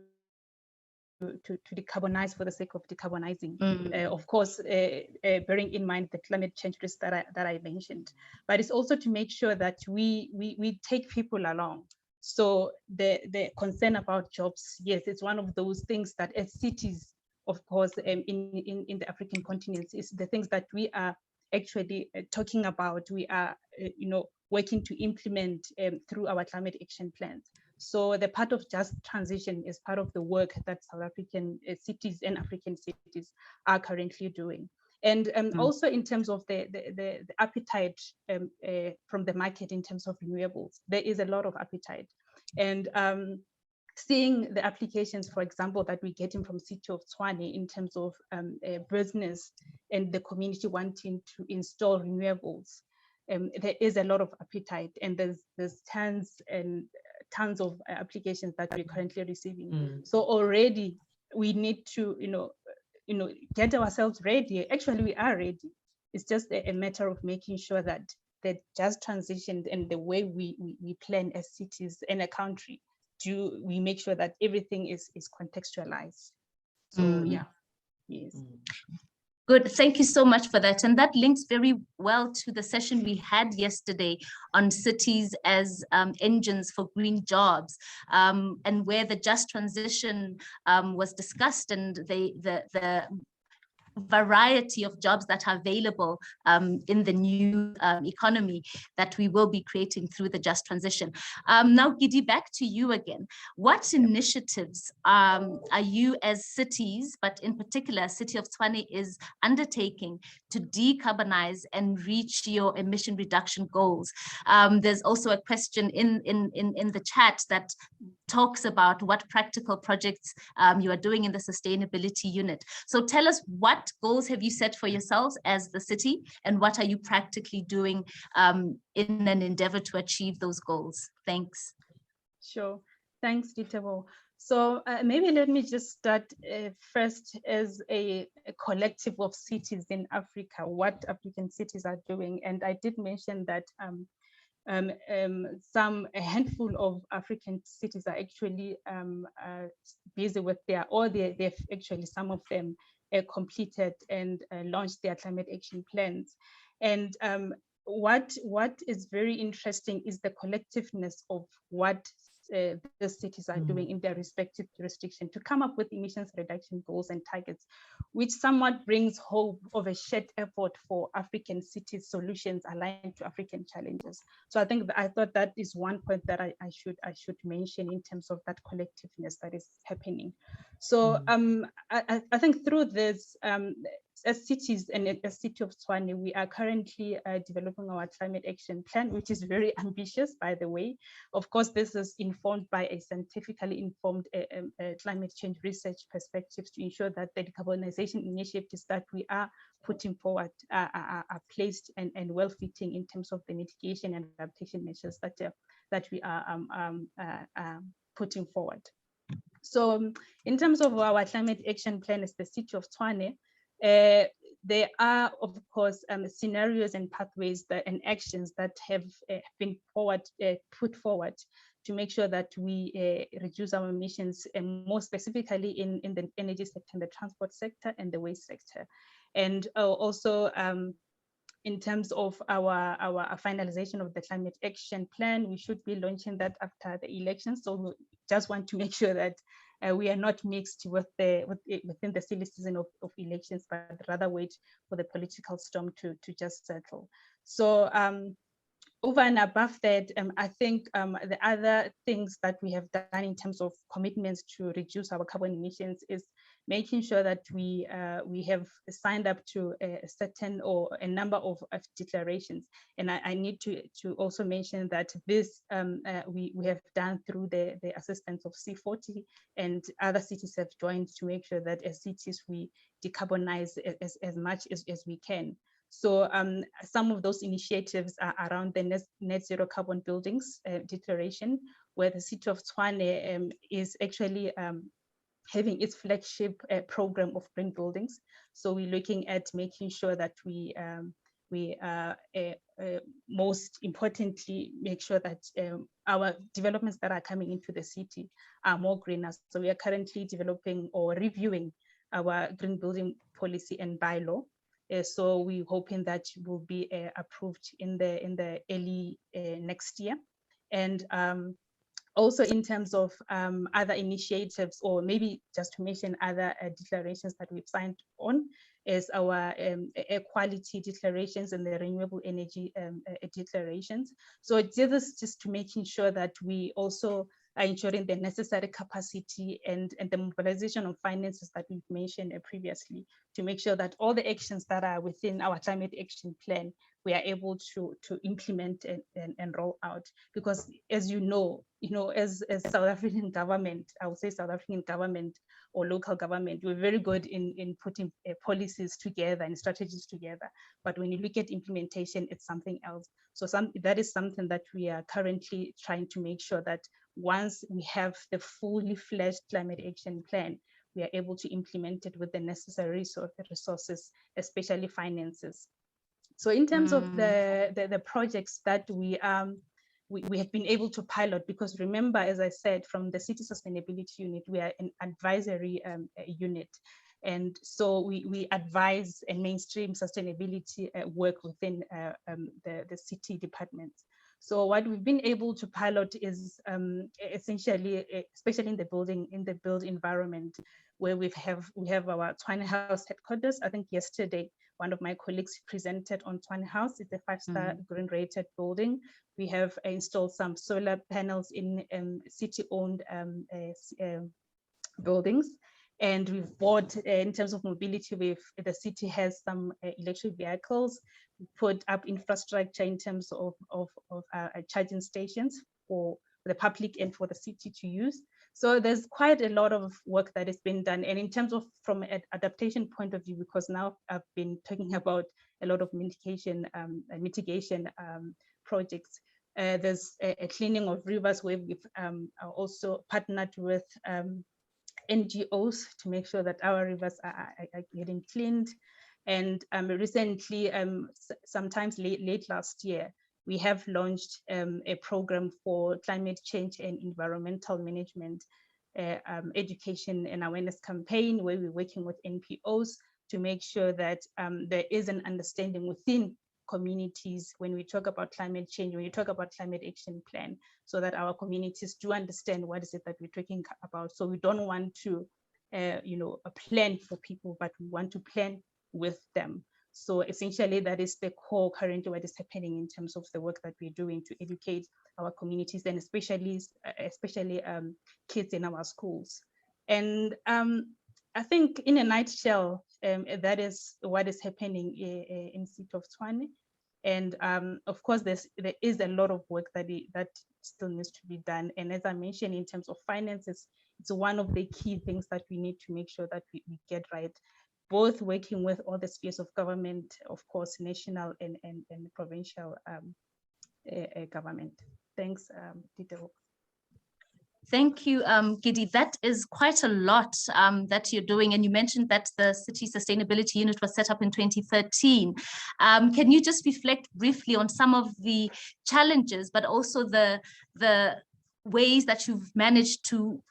decarbonize for the sake of decarbonizing. Of course, bearing in mind the climate change risks that I mentioned, but it's also to make sure that we take people along. So the concern about jobs, yes, it's one of those things that as cities, of course, in the African continent, is the things that we are actually talking about. We are, working to implement through our climate action plans. So the part of just transition is part of the work that South African cities and African cities are currently doing. And also in terms of the appetite from the market in terms of renewables, there is a lot of appetite. And seeing the applications, for example, that we're getting from City of Tshwane in terms of business and the community wanting to install renewables, there is a lot of appetite, and there's tons and tons of applications that we're currently receiving. So already we need to, get ourselves ready. Actually, we are ready. It's just a matter of making sure that just transition and the way we plan as cities and a country, we make sure that everything is contextualized. So yeah, yes. Good, thank you so much for that. And that links very well to the session we had yesterday on cities as engines for green jobs, and where the just transition was discussed, and the variety of jobs that are available in the new economy that we will be creating through the just transition. Now, Gidi, back to you again. What initiatives are you as cities, but in particular City of Tshwane, is undertaking to decarbonize and reach your emission reduction goals? There's also a question in the chat that talks about what practical projects you are doing in the sustainability unit. So tell us, what goals have you set for yourselves as the city, and what are you practically doing in an endeavor to achieve those goals? Thanks. Sure, thanks, Ditebogo. So maybe let me just start first as a collective of cities in Africa, what African cities are doing. And I did mention that a handful of African cities are actually busy with they've actually, some of them completed and launched their climate action plans. And what is very interesting is the collectiveness of what the cities are doing in their respective jurisdiction to come up with emissions reduction goals and targets, which somewhat brings hope of a shared effort for African cities solutions aligned to African challenges. So I thought that is one point that I should mention in terms of that collectiveness that is happening. So I think through this, as cities and as City of Tshwane, we are currently developing our climate action plan, which is very ambitious, by the way. Of course, this is informed by a scientifically informed climate change research perspectives to ensure that the decarbonization initiatives that we are putting forward are placed and well-fitting in terms of the mitigation and adaptation measures that we are putting forward. So in terms of our climate action plan as the City of Tshwane, there are, of course, scenarios and pathways and actions that have been put forward to make sure that we reduce our emissions, and more specifically in the energy sector, and the transport sector, and the waste sector. And also, in terms of our finalization of the climate action plan, we should be launching that after the elections. So we just want to make sure that we are not mixed within the silly season of elections, but rather wait for the political storm to just settle. So over and above that, I think the other things that we have done in terms of commitments to reduce our carbon emissions is making sure that we have signed up to a certain or a number of declarations. And I need to also mention that this we have done through the assistance of C40, and other cities have joined to make sure that as cities we decarbonize as much as we can. So some of those initiatives are around the net zero carbon buildings declaration, where the City of Tshwane is actually having its flagship program of green buildings. So we're looking at making sure that we most importantly make sure that our developments that are coming into the city are more greener. So we are currently developing or reviewing our green building policy and bylaw. So we're hoping that will be approved in the early next year. And also in terms of other initiatives, or maybe just to mention other declarations that we've signed on, is our air quality declarations and the renewable energy declarations. So this is just to making sure that we also are ensuring the necessary capacity and the mobilization of finances that we've mentioned previously, to make sure that all the actions that are within our climate action plan, we are able to implement and roll out. Because as you know, as South African government, I would say South African government or local government, we're very good in putting policies together and strategies together. But when you look at implementation, it's something else. So that is something that we are currently trying to make sure that once we have the fully fledged climate action plan, we are able to implement it with the necessary resources, especially finances. So in terms of the projects that we have been able to pilot, because remember, as I said, from the City Sustainability Unit, we are an advisory unit. And so we advise and mainstream sustainability work within the city departments. So what we've been able to pilot is essentially, especially in the build environment, where we have our Tshwane House headquarters. I think yesterday, one of my colleagues presented on Tshwane House. It's a 5-star green rated building. We have installed some solar panels in city-owned buildings. And we've bought, in terms of mobility, the city has some electric vehicles. We put up infrastructure in terms of charging stations for the public and for the city to use. So there's quite a lot of work that has been done. And in terms of from an adaptation point of view, because now I've been talking about a lot of mitigation projects, there's a cleaning of rivers where we've also partnered with NGOs to make sure that our rivers are getting cleaned. And recently, sometimes late last year, we have launched a program for climate change and environmental management education and awareness campaign, where we're working with NPOs to make sure that there is an understanding within communities when we talk about climate change, when you talk about climate action plan, so that our communities do understand what is it that we're talking about. So we don't want to, plan for people, but we want to plan with them. So essentially, that is the core currently what is happening in terms of the work that we're doing to educate our communities, and especially kids in our schools. And I think in a nutshell, that is what is happening in City of Tshwane. And of course, there is a lot of work that still needs to be done. And as I mentioned, in terms of finances, it's one of the key things that we need to make sure that we get right, both working with all the spheres of government, of course, national and provincial government. Thanks, Dieter. Thank you, Gidi. That is quite a lot that you're doing. And you mentioned that the City Sustainability Unit was set up in 2013. Can you just reflect briefly on some of the challenges, but also the ways that you've managed to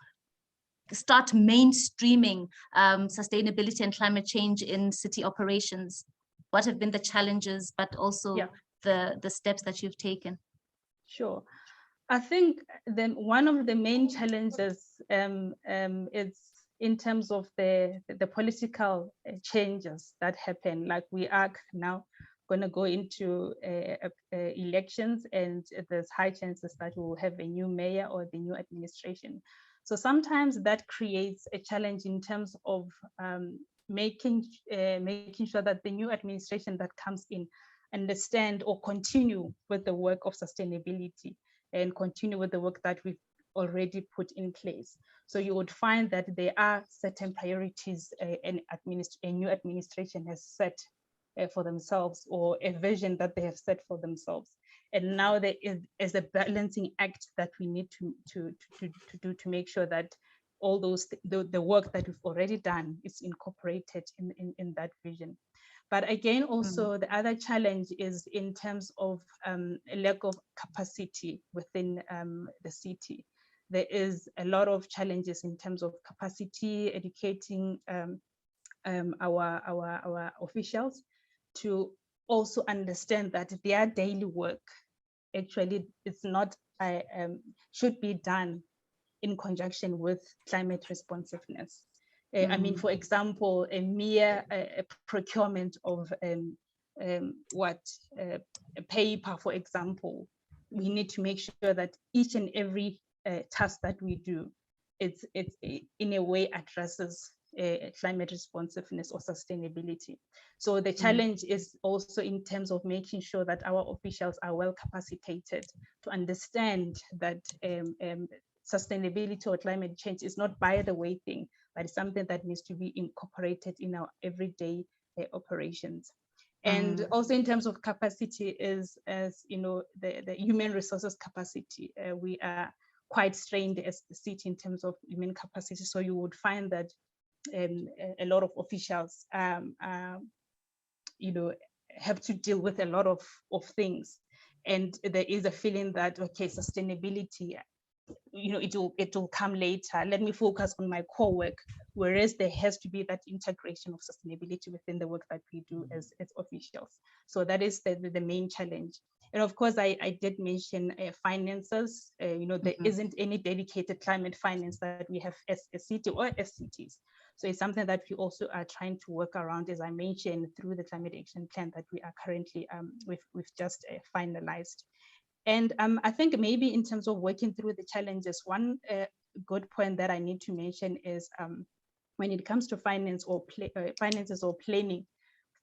start mainstreaming sustainability and climate change in city operations? What have been the challenges, but also the steps that you've taken? Sure. I think then one of the main challenges is in terms of the political changes that happen. Like we are now going to go into elections, and there's high chances that we will have a new mayor or the new administration. So sometimes that creates a challenge in terms of making sure that the new administration that comes in understand or continue with the work of sustainability and continue with the work that we've already put in place. So you would find that there are certain priorities a new administration has set for themselves, or a vision that they have set for themselves. And now there is a balancing act that we need to do to make sure that all those the work that we've already done is incorporated in that vision. But again, also the other challenge is in terms of a lack of capacity within the city. There is a lot of challenges in terms of capacity, educating our officials to also understand that their daily work actually is not should be done in conjunction with climate responsiveness. I mean, for example, a mere procurement of paper, for example, we need to make sure that each and every task that we do, it's in a way addresses climate responsiveness or sustainability. So the challenge is also in terms of making sure that our officials are well capacitated to understand that sustainability or climate change is not by the way thing, but it's something that needs to be incorporated in our everyday operations. And also in terms of capacity is, as you know, the human resources capacity. We are quite strained as the city in terms of human capacity. So you would find that a lot of officials, have to deal with a lot of things. And there is a feeling that, okay, sustainability, it will come later. Let me focus on my core work. Whereas there has to be that integration of sustainability within the work that we do as officials. So that is the main challenge. And of course, I did mention finances. There isn't any dedicated climate finance that we have as a city or as cities. So it's something that we also are trying to work around, as I mentioned, through the climate action plan that we are currently, we've just finalized. And I think maybe in terms of working through the challenges, one good point that I need to mention is when it comes to finances or planning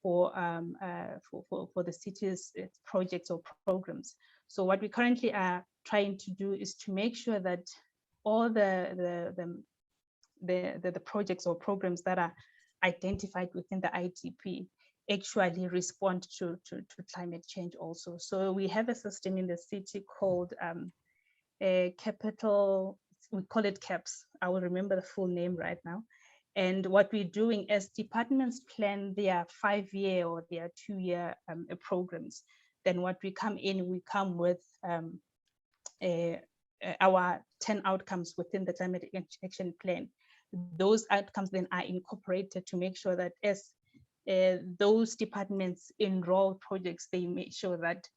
for the city's projects or programs. So what we currently are trying to do is to make sure that all the projects or programs that are identified within the ITP actually respond to climate change also. So we have a system in the city called capital, we call it CAPS. I will remember the full name right now. And what we're doing as departments plan their 5-year or their 2-year programs, then what we come with our 10 outcomes within the climate action plan. Those outcomes then are incorporated to make sure that as those departments enroll projects, they make sure that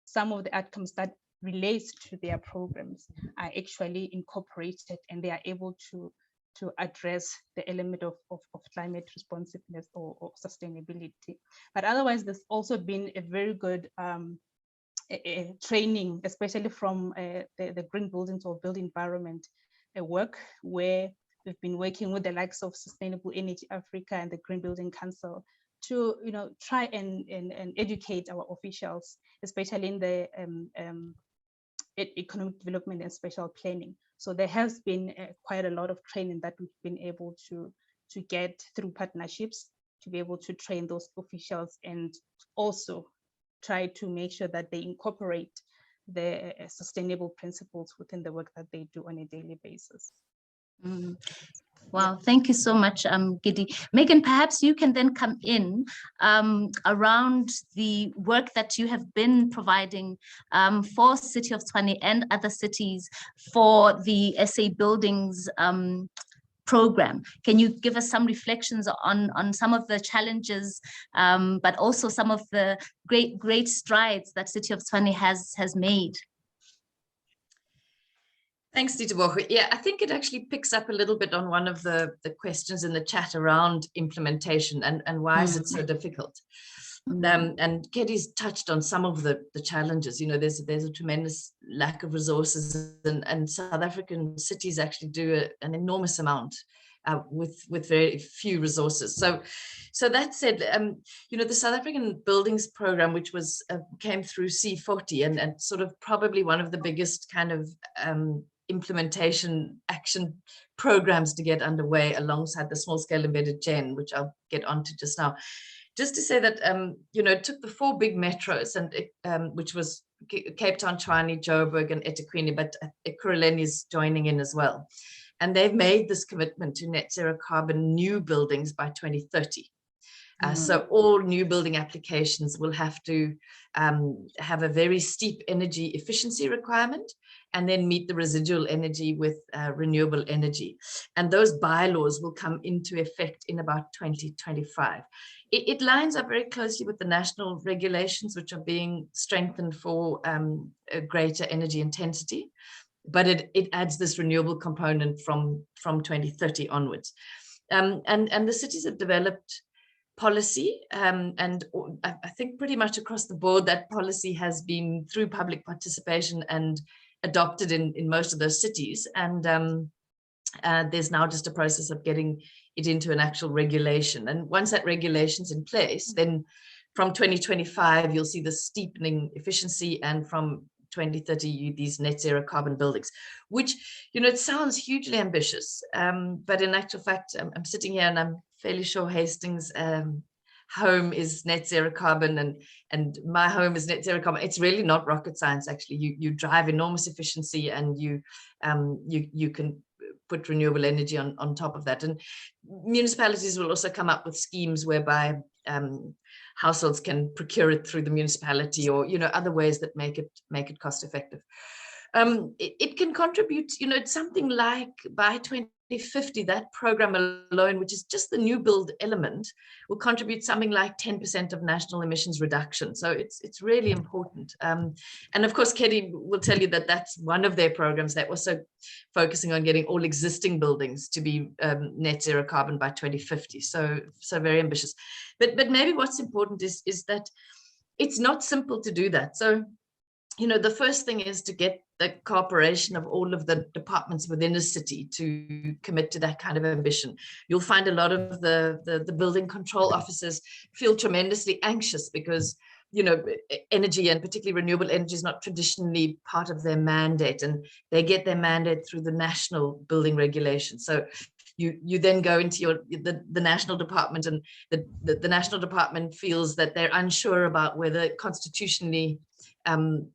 some of the outcomes that relates to their programs are actually incorporated, and they are able to address the element of climate responsiveness or sustainability. But otherwise, there's also been a very good training, especially from the green buildings or built environment work, where we've been working with the likes of Sustainable Energy Africa and the Green Building Council to try and educate our officials, especially in the economic development and spatial planning. So there has been quite a lot of training that we've been able to get through partnerships, to be able to train those officials and also try to make sure that they incorporate the sustainable principles within the work that they do on a daily basis. Mm. Wow, thank you so much, Gidi. Megan, perhaps you can then come in around the work that you have been providing for City of Tshwane and other cities for the SA Buildings program. Can you give us some reflections on some of the challenges, but also some of the great strides that City of Tshwane has made? Thanks, Ditebogo. Yeah, I think it actually picks up a little bit on one of the questions in the chat around implementation and why is it so difficult. And Kedi's touched on some of the challenges. There's a tremendous lack of resources, and South African cities actually do an enormous amount with very few resources. So that said, the South African Buildings Program, which came through C40 and sort of probably one of the biggest kind of implementation action programs to get underway alongside the small scale embedded gen, which I'll get onto just now. Just to say that, it took the 4 big metros, and which was Cape Town, Tshwane, Joburg, and eThekwini, but Ekurhuleni is joining in as well. And they've made this commitment to net zero carbon new buildings by 2030. So all new building applications will have to have a very steep energy efficiency requirement, and then meet the residual energy with renewable energy. And those bylaws will come into effect in about 2025. It lines up very closely with the national regulations, which are being strengthened for a greater energy intensity, but it adds this renewable component from 2030 onwards. And the cities have developed policy, and I think pretty much across the board that policy has been through public participation and adopted in most of those cities, and there's now just a process of getting it into an actual regulation. And once that regulation's in place, then from 2025 you'll see the steepening efficiency, and from 2030 these net zero carbon buildings, which it sounds hugely ambitious, but in actual fact I'm sitting here and I'm fairly sure Hastings home is net zero carbon, and my home is net zero carbon. It's really not rocket science, actually. You drive enormous efficiency, and you can put renewable energy on top of that. And municipalities will also come up with schemes whereby households can procure it through the municipality, or other ways that make it cost effective. It can contribute, it's something like by 2050, that program alone, which is just the new build element, will contribute something like 10% of national emissions reduction. So it's really important. And of course, Kedi will tell you that that's one of their programs. They're also focusing on getting all existing buildings to be net zero carbon by 2050. So very ambitious. But maybe what's important is that it's not simple to do that. So the first thing is to get the cooperation of all of the departments within a city to commit to that kind of ambition. You'll find a lot of the building control officers feel tremendously anxious because, energy, and particularly renewable energy, is not traditionally part of their mandate, and they get their mandate through the national building regulations. So you then go into the national department, and the national department feels that they're unsure about whether constitutionally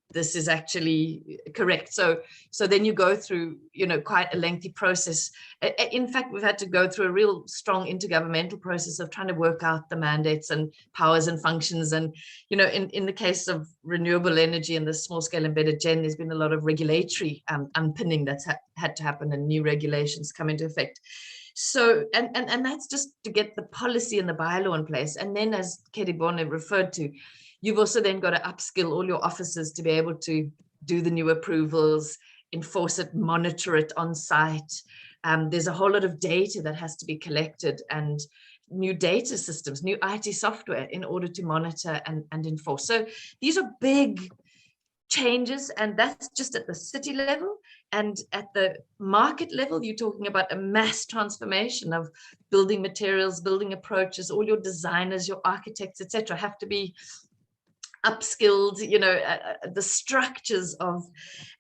this is actually correct. So then you go through, quite a lengthy process. In fact, we've had to go through a real strong intergovernmental process of trying to work out the mandates and powers and functions. And, in the case of renewable energy and the small scale embedded gen, there's been a lot of regulatory underpinning that's had to happen, and new regulations come into effect. So, and that's just to get the policy and the bylaw in place. And then, as Kedibone referred to, you've also then got to upskill all your officers to be able to do the new approvals, enforce it, monitor it on site. There's a whole lot of data that has to be collected, and new data systems, new IT software in order to monitor and enforce. So these are big changes, and that's just at the city level. And at the market level, you're talking about a mass transformation of building materials, building approaches. All your designers, your architects, etc., have to be upskilled. You know, the structures of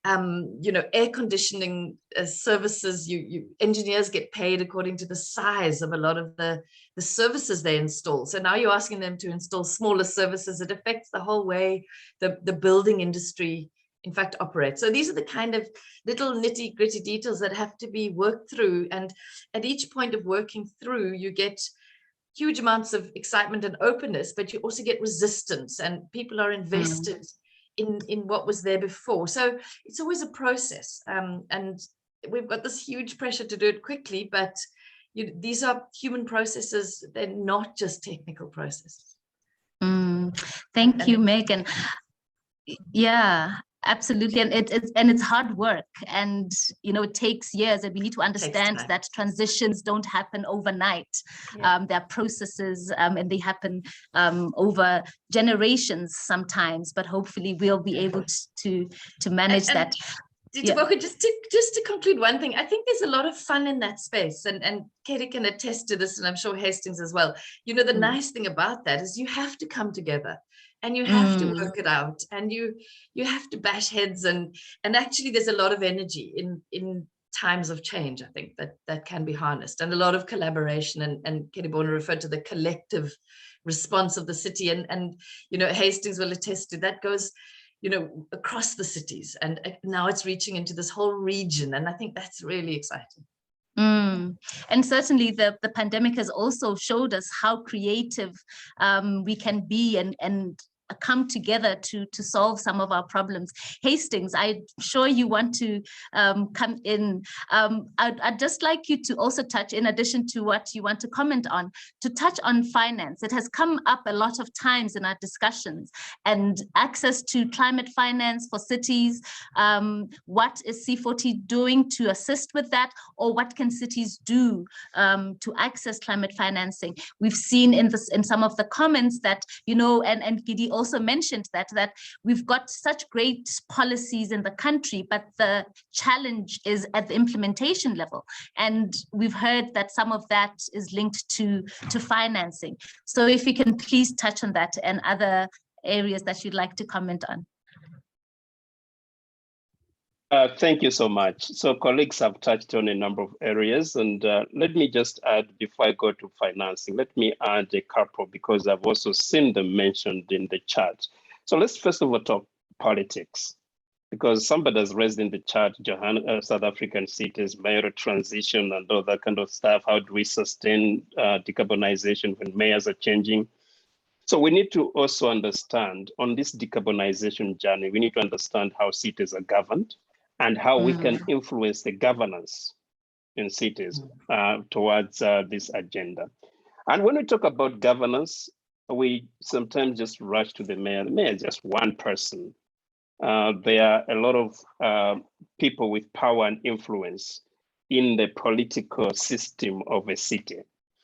you know, air conditioning services, you engineers get paid according to the size of a lot of the services they install. So now you're asking them to install smaller services. It affects the whole way the building industry, in fact, operates. So these are the kind of little nitty-gritty details that have to be worked through. And at each point of working through, you get huge amounts of excitement and openness, but you also get resistance, and people are invested in what was there before. So it's always a process, and we've got this huge pressure to do it quickly, but these are human processes. They're not just technical processes. Thank you, Megan. Yeah, absolutely. And it's hard work, and you know, it takes years, and we need to understand that transitions don't happen overnight. There are processes, and they happen over generations sometimes, but hopefully we'll be able to manage that. Just to conclude one thing, I think there's a lot of fun in that space, and Katie can attest to this, and I'm sure Hastings as well. You know, the nice thing about that is you have to come together, and you have to work it out, and you have to bash heads, and actually there's a lot of energy in times of change, I think, that can be harnessed, and a lot of collaboration, and Katie Borner referred to the collective response of the city, and you know, Hastings will attest to that, goes, you know, across the cities, and now it's reaching into this whole region, and I think that's really exciting. And certainly the pandemic has also showed us how creative we can be and come together to solve some of our problems. Hastings, I'm sure you want to come in. I'd just like you to also touch, in addition to what you want to comment on, to touch on finance. It has come up a lot of times in our discussions, and access to climate finance for cities. What is C40 doing to assist with that, or what can cities do to access climate financing? We've seen in some of the comments that, you know, and Gidi also mentioned that we've got such great policies in the country, but the challenge is at the implementation level. And we've heard that some of that is linked to financing. So if you can please touch on that and other areas that you'd like to comment on. Thank you so much. So colleagues have touched on a number of areas, and let me just add, before I go to financing, let me add a couple, because I've also seen them mentioned in the chat. So let's first of all talk politics, because somebody has raised in the chat, South African cities, mayoral transition and all that kind of stuff. How do we sustain decarbonization when mayors are changing? So we need to also understand, on this decarbonization journey, we need to understand how cities are governed, and how we can influence the governance in cities towards this agenda. And when we talk about governance, we sometimes just rush to the mayor. The mayor is just one person. There are a lot of people with power and influence in the political system of a city.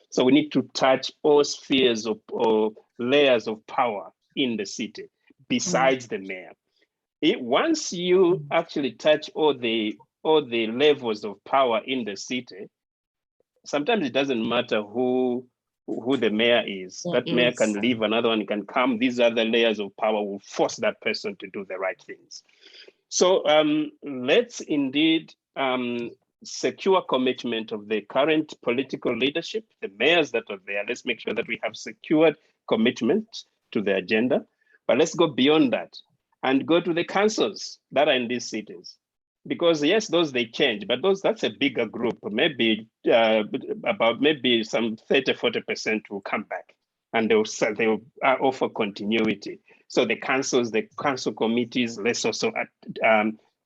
So we need to touch all spheres or layers of power in the city, besides the mayor. Once you actually touch all the levels of power in the city, sometimes it doesn't matter who the mayor is. That mayor can leave, another one can come. These other layers of power will force that person to do the right things. So let's indeed secure commitment of the current political leadership, the mayors that are there. Let's make sure that we have secured commitment to the agenda. But let's go beyond that and go to the councils that are in these cities. Because yes, those they change, but that's a bigger group. Maybe about some 30–40% will come back, and they'll offer continuity. So the councils, the council committees, let's also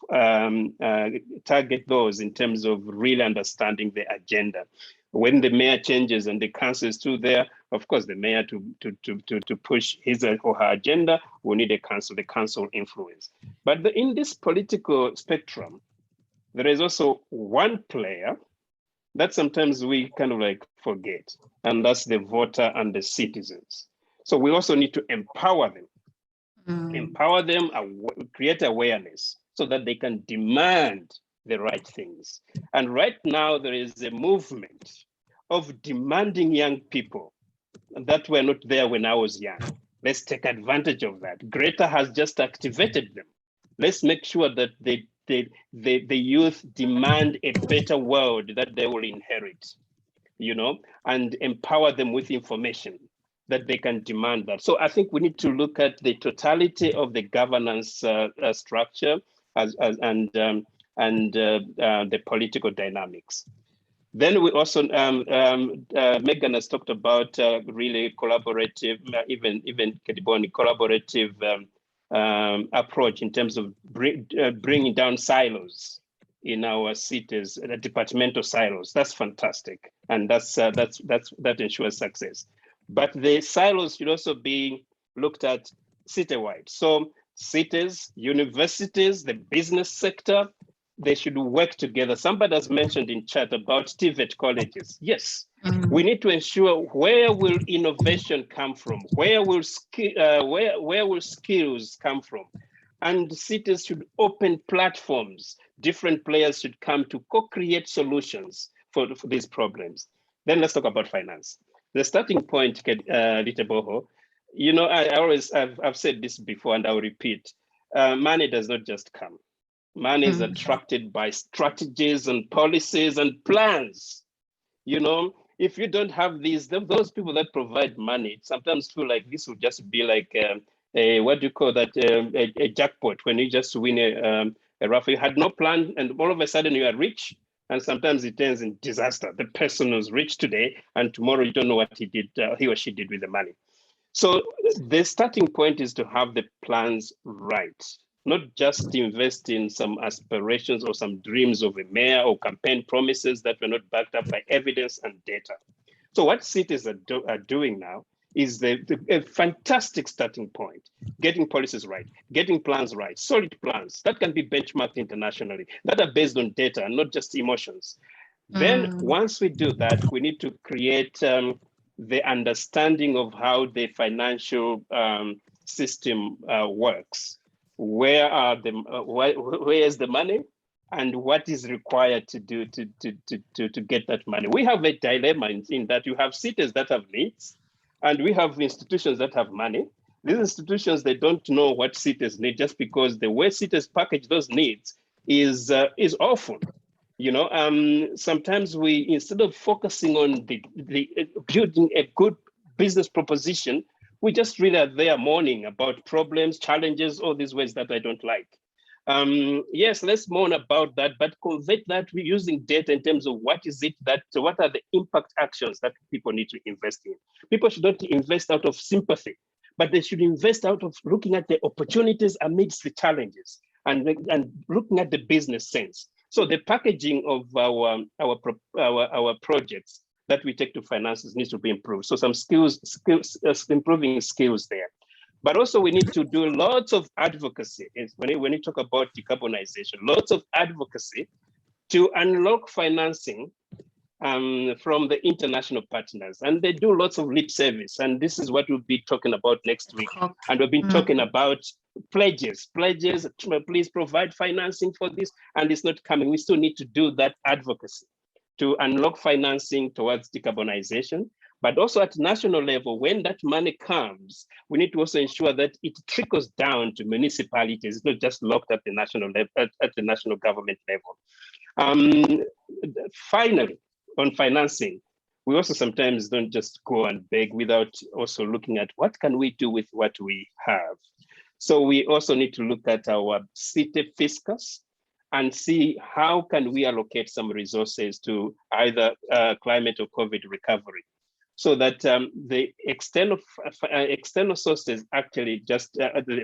target those in terms of really understanding the agenda. When the mayor changes and the council is still there, of course, the mayor to push his or her agenda, we need the council influence. But in this political spectrum, there is also one player that sometimes we kind of like forget, and that's the voter and the citizens. So we also need to empower them, create awareness so that they can demand the right things. And right now there is a movement of demanding young people that were not there when I was young. Let's take advantage of that. Greta has just activated them. Let's make sure that the youth demand a better world that they will inherit, and empower them with information that they can demand that. So I think we need to look at the totality of the governance structure and the political dynamics. Then we also, Megan has talked about really collaborative, even Kediboni, collaborative approach in terms of bringing down silos in our cities, the departmental silos. That's fantastic, and that ensures success. But the silos should also be looked at citywide. So cities, universities, the business sector, they should work together. Somebody has mentioned in chat about TVET colleges. Yes, we need to ensure where will innovation come from? Where will skills come from? And cities should open platforms. Different players should come to co-create solutions for these problems. Then let's talk about finance. The starting point, Liteboho, I've said this before and I'll repeat, money does not just come. Money is attracted by strategies and policies and plans. If you don't have these, those people that provide money sometimes feel like this will just be like what do you call that, a jackpot, when you just win a raffle. You had no plan and all of a sudden you are rich, and sometimes it ends in disaster. The person was rich today and tomorrow you don't know what he or she did with the money. So the starting point is to have the plans right. Not just invest in some aspirations or some dreams of a mayor or campaign promises that were not backed up by evidence and data. So what cities are doing now is a fantastic starting point, getting policies right, getting plans right, solid plans that can be benchmarked internationally, that are based on data and not just emotions. Then once we do that, we need to create the understanding of how the financial system works. Where is the money, and what is required to do to get that money? We have a dilemma in that you have cities that have needs, and we have institutions that have money. These institutions, they don't know what cities need, just because the way cities package those needs is awful. Sometimes we, instead of focusing on the building a good business proposition, we just really are there mourning about problems, challenges, all these ways that I don't like. Yes, let's mourn about that, but convert that using data in terms of what are the impact actions that people need to invest in. People should not invest out of sympathy, but they should invest out of looking at the opportunities amidst the challenges and looking at the business sense. So the packaging of our projects that we take to finances needs to be improved. So some improving skills there. But also we need to do lots of advocacy. When you talk about decarbonization, lots of advocacy to unlock financing from the international partners. And they do lots of lip service. And this is what we'll be talking about next week. And we've been talking about pledges, please provide financing for this, and it's not coming. We still need to do that advocacy to unlock financing towards decarbonization. But also at national level, when that money comes, we need to also ensure that it trickles down to municipalities. It's not just locked at the national level, at the national government level. Finally, on financing, we also sometimes don't just go and beg without also looking at what can we do with what we have. So we also need to look at our city fiscus and see how can we allocate some resources to either climate or COVID recovery, so that the external sources actually just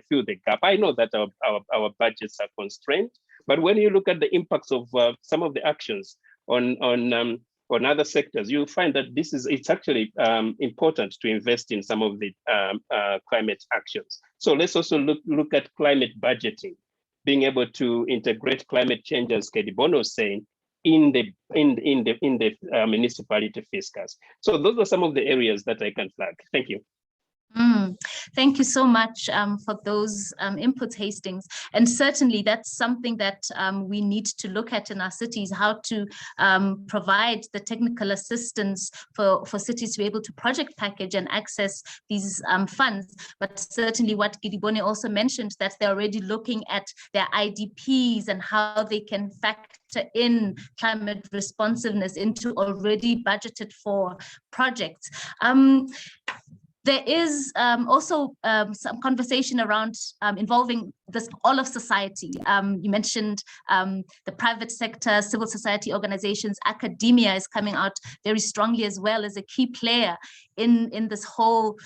fill the gap. I know that our budgets are constrained, but when you look at the impacts of some of the actions on or in other sectors, you'll find that it's actually important to invest in some of the climate actions. So let's also look at climate budgeting, being able to integrate climate change, as Kedibon was saying, in the municipality fiscus. So those are some of the areas that I can flag. Thank you. Thank you so much for those inputs, Hastings. And certainly that's something that we need to look at in our cities, how to provide the technical assistance for cities to be able to project package and access these funds. But certainly what Gidibone also mentioned, that they're already looking at their IDPs and how they can factor in climate responsiveness into already budgeted for projects. There is also some conversation around involving all of society. You mentioned the private sector, civil society organizations, academia is coming out very strongly as well as a key player in this whole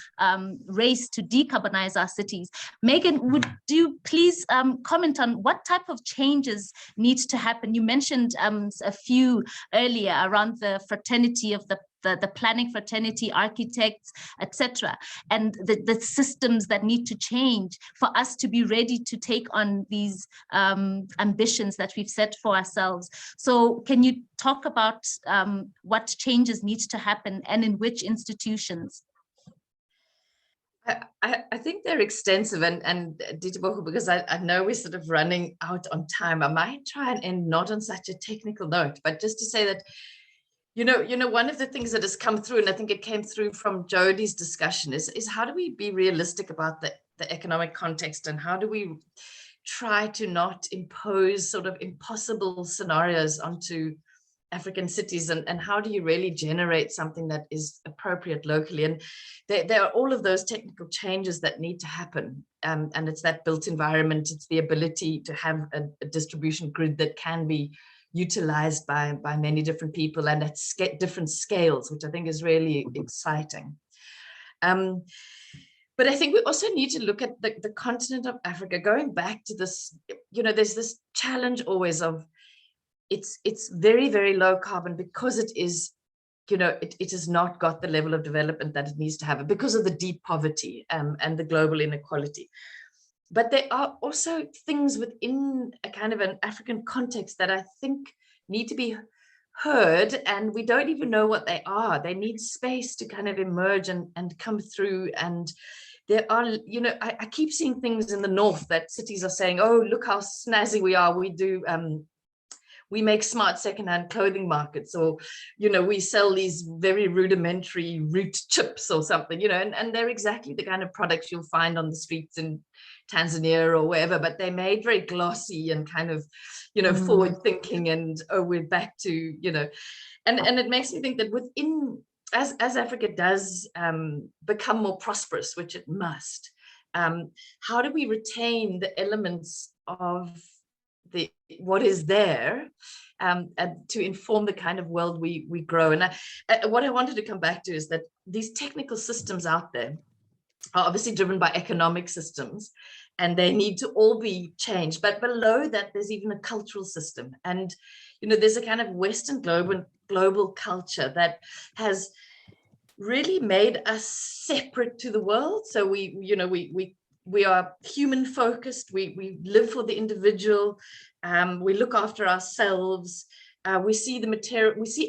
race to decarbonize our cities. Megan, would you please comment on what type of changes need to happen? You mentioned a few earlier around the fraternity of the planning fraternity, architects, etc., and the systems that need to change for us to be ready to take on these ambitions that we've set for ourselves. So can you talk about what changes need to happen and in which institutions? I think they're extensive, and Ditabohu, because I know we're sort of running out on time, I might try and end not on such a technical note, but just to say that you know, one of the things that has come through, and I think it came through from Jodi's discussion, is how do we be realistic about the economic context, and how do we try to not impose sort of impossible scenarios onto African cities, and how do you really generate something that is appropriate locally? And there are all of those technical changes that need to happen, and it's that built environment, it's the ability to have a distribution grid that can be utilized by many different people and at different scales, which I think is really exciting. But I think we also need to look at the continent of Africa, going back to this, you know, there's this challenge always of it's very, very low carbon because it is, you know, it has not got the level of development that it needs to have because of the deep poverty and the global inequality. But there are also things within a kind of an African context that I think need to be heard, and we don't even know what they are. They need space to kind of emerge and come through. And there are, you know, I keep seeing things in the north that cities are saying, oh, look how snazzy we are. We make smart secondhand clothing markets, or, you know, we sell these very rudimentary root chips or something, you know, and they're exactly the kind of products you'll find on the streets in Tanzania or wherever, but they're made very glossy and kind of, you know, forward thinking, and oh, we're back to, you know, and it makes me think that within, as Africa does become more prosperous, which it must, how do we retain the elements of what is there and to inform the kind of world we grow? And what I wanted to come back to is that these technical systems out there are obviously driven by economic systems, and they need to all be changed. But below that, there's even a cultural system. And, you know, there's a kind of Western global culture that has really made us separate to the world. So we are human focused, we live for the individual, we look after ourselves, we see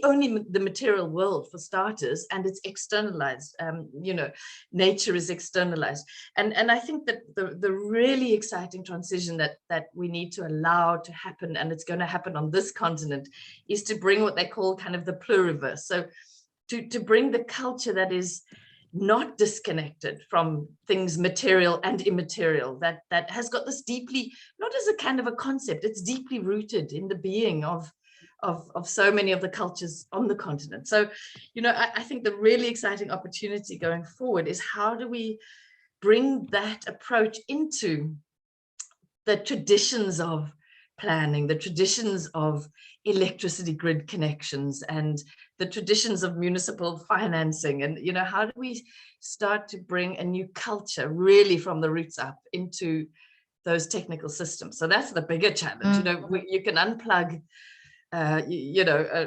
only the material world for starters, and it's externalized. You know, nature is externalized. And I think that the really exciting transition that we need to allow to happen, and it's going to happen on this continent, is to bring what they call kind of the pluriverse. So to bring the culture that is not disconnected from things material and immaterial, that has got this deeply, not as a kind of a concept, it's deeply rooted in the being of so many of the cultures on the continent. So, you know, I think the really exciting opportunity going forward is how do we bring that approach into the traditions of planning, the traditions of electricity grid connections, and the traditions of municipal financing. And, you know, how do we start to bring a new culture really from the roots up into those technical systems? So that's the bigger challenge. You know, you can unplug, you know,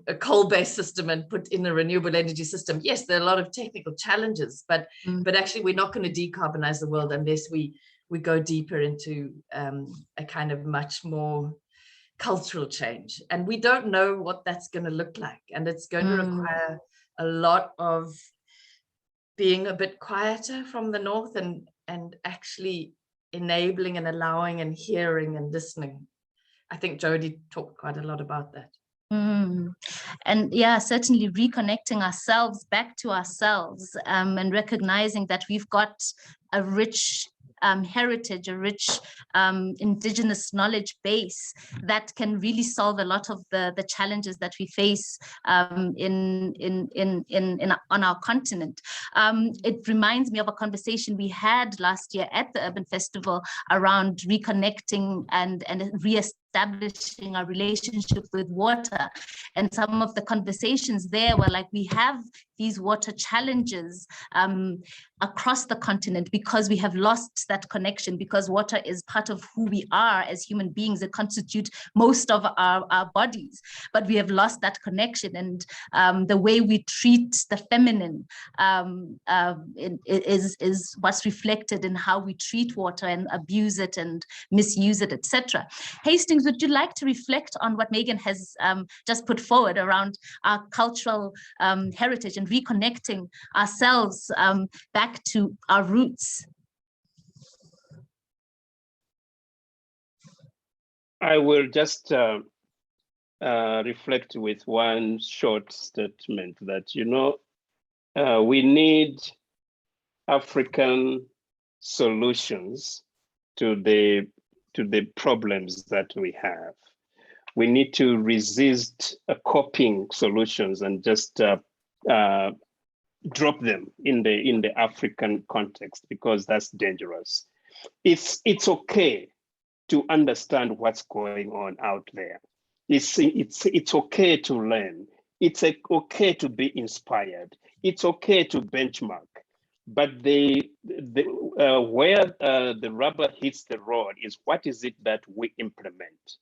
a coal-based system and put in a renewable energy system. Yes, there are a lot of technical challenges, but actually we're not going to decarbonize the world unless we go deeper into a kind of much more cultural change. And we don't know what that's going to look like. And it's going to require a lot of being a bit quieter from the north and actually enabling and allowing and hearing and listening. I think Jodi talked quite a lot about that. And yeah, certainly reconnecting ourselves back to ourselves, and recognizing that we've got a rich heritage, a rich indigenous knowledge base that can really solve a lot of the challenges that we face on our continent. It reminds me of a conversation we had last year at the Urban Festival around reconnecting and reestablishing our relationship with water. And some of the conversations there were like, we have these water challenges across the continent because we have lost that connection, because water is part of who we are as human beings. It constitutes most of our bodies, but we have lost that connection. And the way we treat the feminine is what's reflected in how we treat water and abuse it and misuse it, etc. Hastings, would you like to reflect on what Megan has just put forward around our cultural heritage and reconnecting ourselves back to our roots? I will just reflect with one short statement that, you know, we need African solutions to the problems that we have. We need to resist copying solutions and just drop them in the African context, because that's dangerous. It's okay to understand what's going on out there. It's okay to learn. It's okay to be inspired. It's okay to benchmark. But where the rubber hits the road is, what is it that we implement?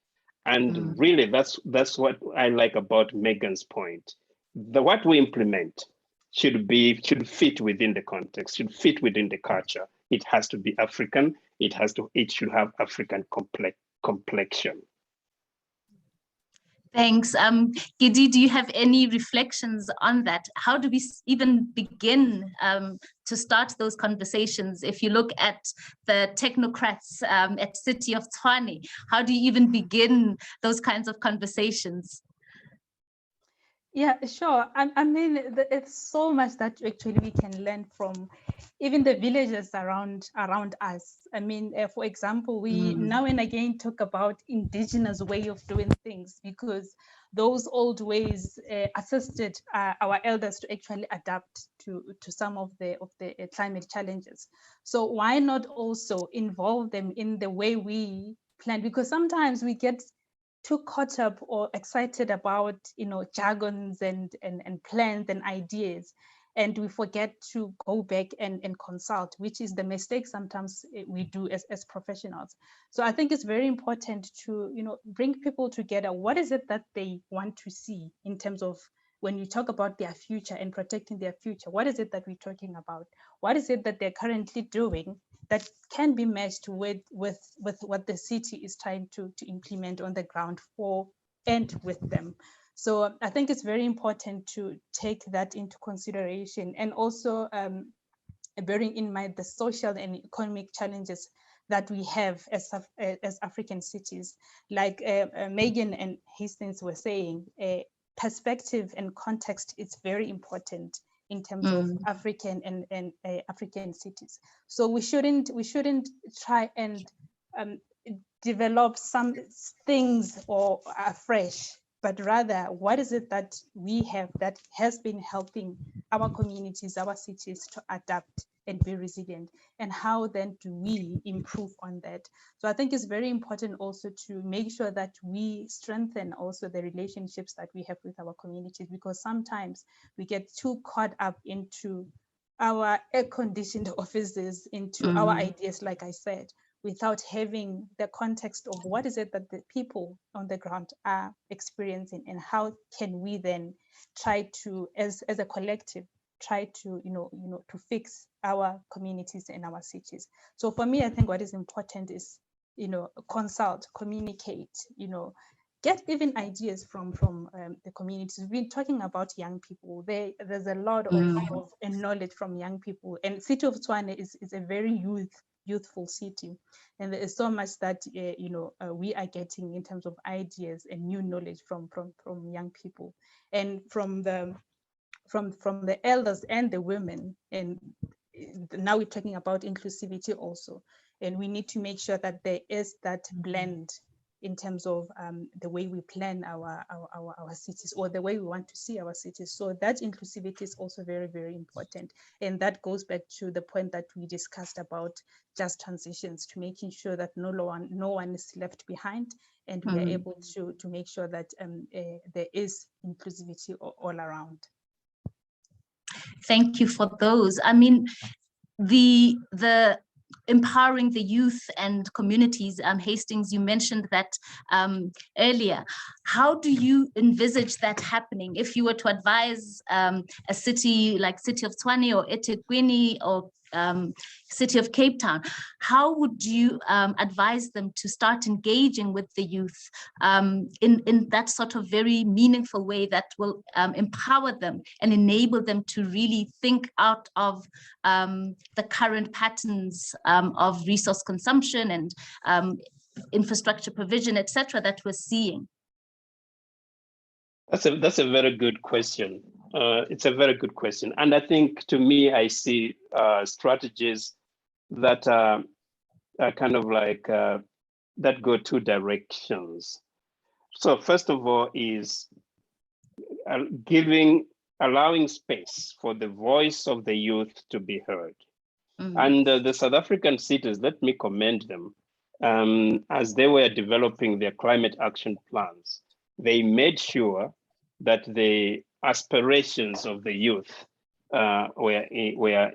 And really, that's what I like about Megan's point. What we implement should fit within the context, should fit within the culture. It has to be African. It should have African complexion. Thanks. Jodi, do you have any reflections on that? How do we even begin to start those conversations? If you look at the technocrats at City of Tshwane, how do you even begin those kinds of conversations? Yeah, sure. I mean, it's so much that actually we can learn from even the villages around us. I mean, for example, we now and again talk about indigenous way of doing things, because those old ways assisted our elders to actually adapt to some of the climate challenges. So why not also involve them in the way we plan? Because sometimes we get too caught up or excited about, you know, jargons and plans and ideas, and we forget to go back and consult, which is the mistake sometimes we do as professionals. So I think it's very important to, you know, bring people together. What is it that they want to see in terms of, when you talk about their future and protecting their future, what is it that we're talking about? What is it that they're currently doing that can be matched with what the city is trying to implement on the ground for and with them? So I think it's very important to take that into consideration, and also bearing in mind the social and economic challenges that we have as African cities. Like Megan and Hastings were saying, perspective and context is very important in terms of African and African cities. So we shouldn't try and develop some things or afresh, but rather, what is it that we have that has been helping our communities, our cities to adapt and be resilient, and how then do we improve on that? So I think it's very important also to make sure that we strengthen also the relationships that we have with our communities, because sometimes we get too caught up into our air-conditioned offices, into our ideas, like I said, without having the context of what is it that the people on the ground are experiencing, and how can we then try to, as a collective, try to to fix our communities and our cities. So for me, I think what is important is consult, communicate, get even ideas from the communities. We've been talking about young people. There's a lot of knowledge from young people, and City of Tshwane is a very youthful city, and there is so much that we are getting in terms of ideas and new knowledge from young people, and from the elders and the women. And now we're talking about inclusivity also, and we need to make sure that there is that blend in terms of the way we plan our cities, or the way we want to see our cities. So that inclusivity is also very, very important. And that goes back to the point that we discussed about just transitions, to making sure that no one is left behind, and we are able to make sure that there is inclusivity all around. Thank you for those. I mean, the empowering the youth and communities, Hastings, you mentioned that earlier. How do you envisage that happening? If you were to advise a city like City of Tshwane or eThekwini or City of Cape Town, how would you advise them to start engaging with the youth in that sort of very meaningful way that will empower them and enable them to really think out of the current patterns of resource consumption and infrastructure provision, etc., that we're seeing? That's a very good question. It's a very good question. And I think, to me, I see strategies that are kind of like, that go two directions. So first of all is allowing space for the voice of the youth to be heard. And the South African cities, let me commend them, as they were developing their climate action plans, they made sure that the aspirations of the youth were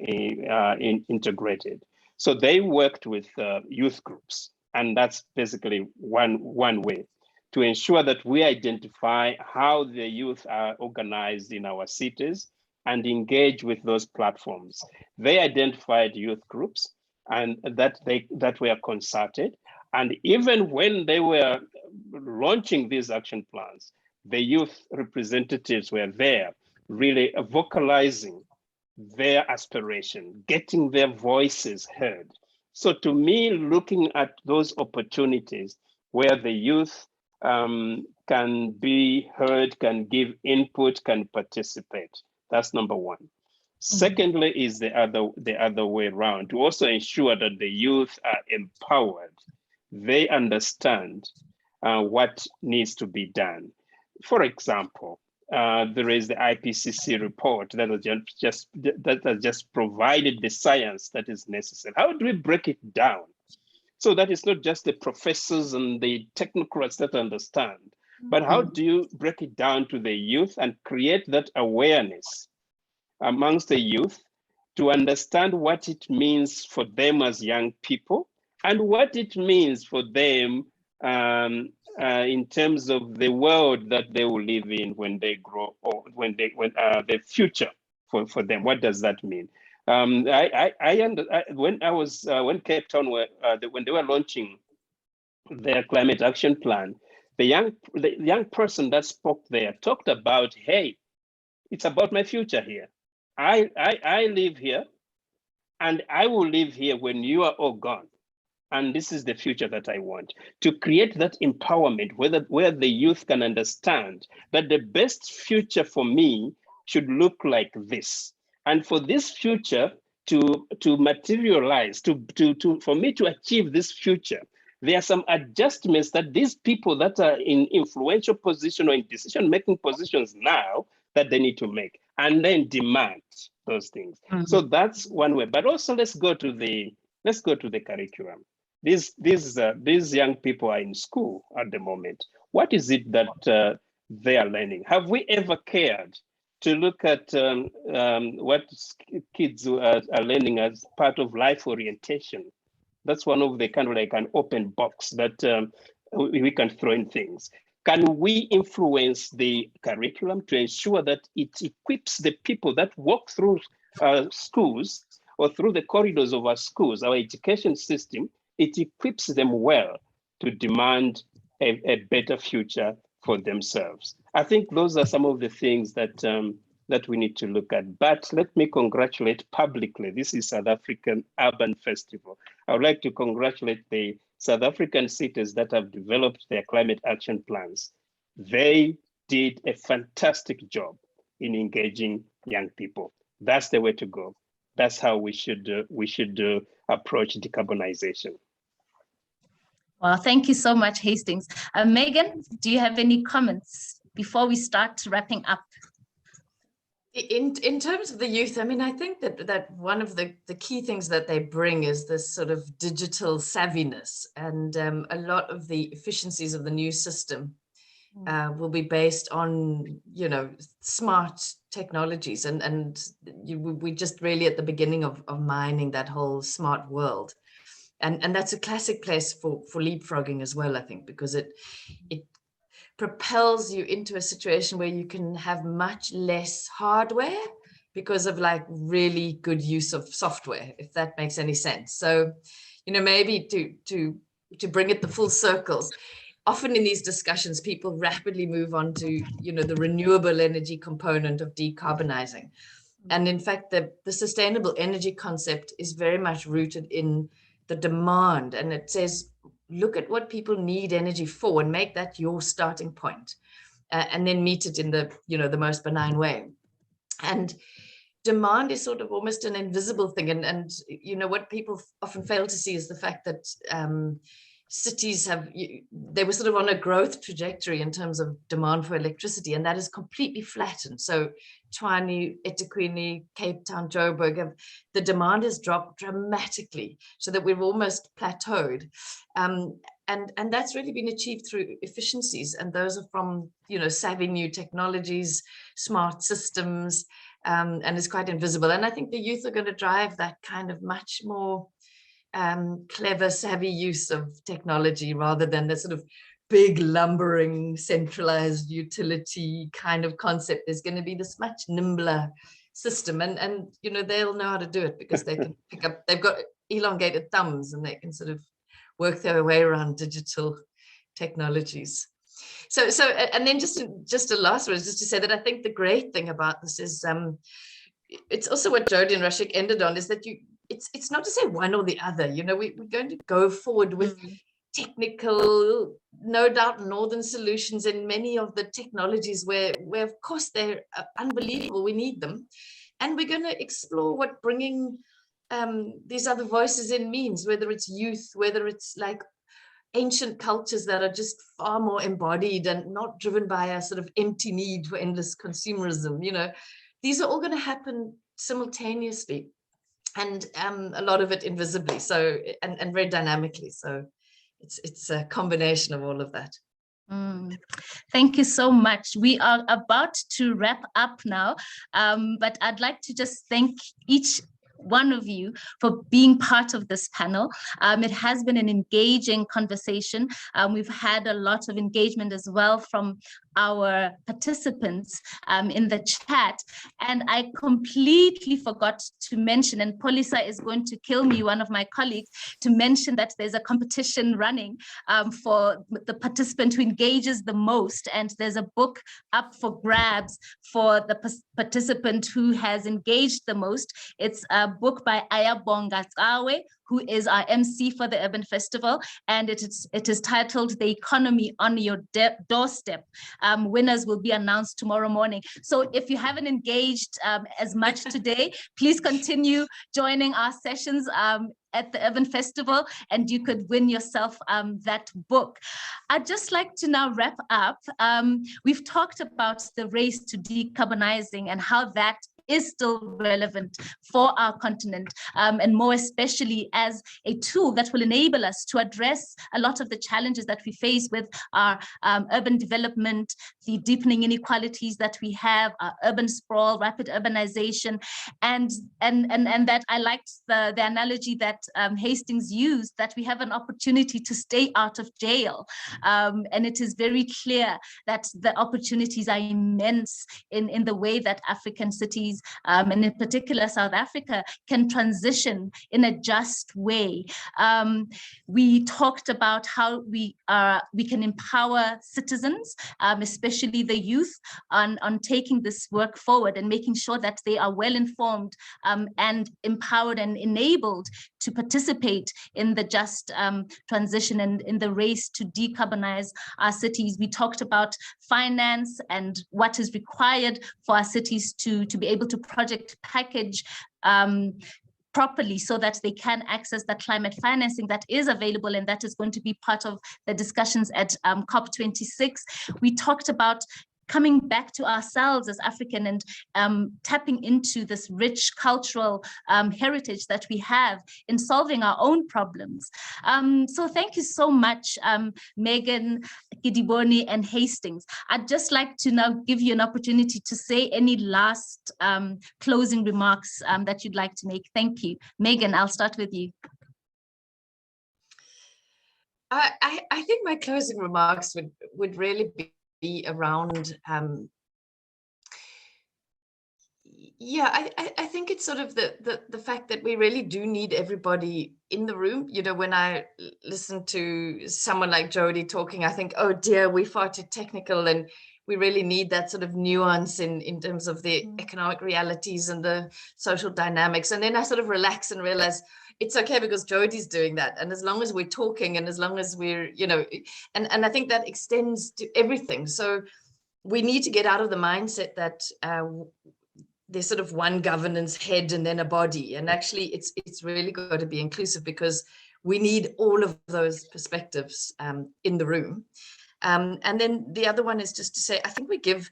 integrated. So they worked with youth groups, and that's basically one way to ensure that we identify how the youth are organized in our cities and engage with those platforms. They identified youth groups, and that were consulted. And even when they were launching these action plans, the youth representatives were there, really vocalizing their aspiration, getting their voices heard. So to me, looking at those opportunities where the youth can be heard, can give input, can participate, that's number one. Secondly is the other way around, to also ensure that the youth are empowered. They understand what needs to be done. For example, there is the IPCC report that has just provided the science that is necessary. How do we break it down so that it's not just the professors and the technocrats that understand, but how do you break it down to the youth and create that awareness amongst the youth to understand what it means for them as young people and what it means for them in terms of the world that they will live in when they grow, or when the future for them. What does that mean? When Cape Town when they were launching their climate action plan, the young person that spoke there talked about, hey, it's about my future here. I live here, and I will live here when you are all gone. And this is the future that I want. To create that empowerment, where the youth can understand that the best future for me should look like this. And for this future to materialize, for me to achieve this future, there are some adjustments that these people that are in influential position or in decision-making positions now that they need to make, and then demand those things. So that's one way. But also let's go to the curriculum. These young people are in school at the moment. What is it that they are learning? Have we ever cared to look at what kids are learning as part of life orientation? That's one of the kind of like an open box that we can throw in things. Can we influence the curriculum to ensure that it equips the people that walk through schools or through the corridors of our schools, our education system, it equips them well to demand a better future for themselves? I think those are some of the things that that we need to look at. But let me congratulate publicly. This is South African Urban Festival. I would like to congratulate the South African cities that have developed their climate action plans. They did a fantastic job in engaging young people. That's the way to go. That's how we should approach decarbonization. Well, thank you so much, Hastings. Megan, do you have any comments before we start wrapping up? In terms of the youth, I mean, I think that one of the key things that they bring is this sort of digital savviness, and a lot of the efficiencies of the new system will be based on, you know, smart technologies, and we're just really at the beginning of mining that whole smart world, and that's a classic place for leapfrogging as well, I think, because it propels you into a situation where you can have much less hardware because of like really good use of software, if that makes any sense. So, you know, maybe to bring it the full circle, often in these discussions, people rapidly move on to, you know, the renewable energy component of decarbonizing. And in fact, the sustainable energy concept is very much rooted in the demand, and it says, look at what people need energy for and make that your starting point, and then meet it in the, you know, the most benign way. And demand is sort of almost an invisible thing. And you know, what people often fail to see is the fact that cities they were sort of on a growth trajectory in terms of demand for electricity, and that is completely flattened. So Tshwane, eThekwini, Cape Town, Joburg, the demand has dropped dramatically, so that we've almost plateaued. And that's really been achieved through efficiencies, and those are from, you know, savvy new technologies, smart systems, and it's quite invisible. And I think the youth are going to drive that kind of much more clever, savvy use of technology, rather than the sort of big lumbering centralized utility kind of concept. There's going to be this much nimbler system, and you know, they'll know how to do it because they can pick up, they've got elongated thumbs, and they can sort of work their way around digital technologies. So and then just a last word, just to say that I think the great thing about this is it's also what Jodi and Rashiq ended on, is that it's not to say one or the other. You know, we're going to go forward with technical, no doubt, northern solutions in many of the technologies where of course they're unbelievable, we need them, and we're going to explore what bringing these other voices in means, whether it's youth, whether it's like ancient cultures that are just far more embodied and not driven by a sort of empty need for endless consumerism. You know, these are all going to happen simultaneously, and a lot of it invisibly, so and very dynamically. So it's a combination of all of that. Thank you so much. We are about to wrap up now, but I'd like to just thank each one of you for being part of this panel. It has been an engaging conversation. We've had a lot of engagement as well from our participants in the chat, and I completely forgot to mention, and Polisa is going to kill me, one of my colleagues, to mention that there's a competition running for the participant who engages the most, and there's a book up for grabs for the participant who has engaged the most. It's a book by Ayabonga Tsawe, who is our MC for the Urban Festival, and it is titled The Economy on Your Doorstep. Winners will be announced tomorrow morning. So if you haven't engaged as much today, please continue joining our sessions at the Urban Festival, and you could win yourself that book. I'd just like to now wrap up. We've talked about the race to decarbonizing and how that is still relevant for our continent, and more especially as a tool that will enable us to address a lot of the challenges that we face with our urban development, the deepening inequalities that we have, our urban sprawl, rapid urbanization, and that I liked the analogy that Hastings used, that we have an opportunity to stay out of jail. And it is very clear that the opportunities are immense in the way that African cities, and in particular South Africa, can transition in a just way. We talked about how we can empower citizens, especially the youth, on taking this work forward and making sure that they are well informed and empowered and enabled to participate in the just transition and in the race to decarbonize our cities. We talked about finance and what is required for our cities to be able to project package properly so that they can access the climate financing that is available, and that is going to be part of the discussions at COP26. We talked about coming back to ourselves as African and tapping into this rich cultural heritage that we have in solving our own problems. So thank you so much, Megan, Kidiboni, and Hastings. I'd just like to now give you an opportunity to say any last closing remarks that you'd like to make. Thank you. Megan, I'll start with you. I think my closing remarks would really be around I think it's sort of the fact that we really do need everybody in the room. You know, when I listen to someone like Jodi talking, I think, oh dear, we're far too technical, and we really need that sort of nuance in terms of the economic realities and the social dynamics. And then I sort of relax and realize it's okay because Jodi's doing that. And as long as we're talking and as long as we're, you know, and I think that extends to everything. So we need to get out of the mindset that there's sort of one governance head and then a body. And actually it's really got to be inclusive because we need all of those perspectives in the room. And then the other one is just to say, I think we give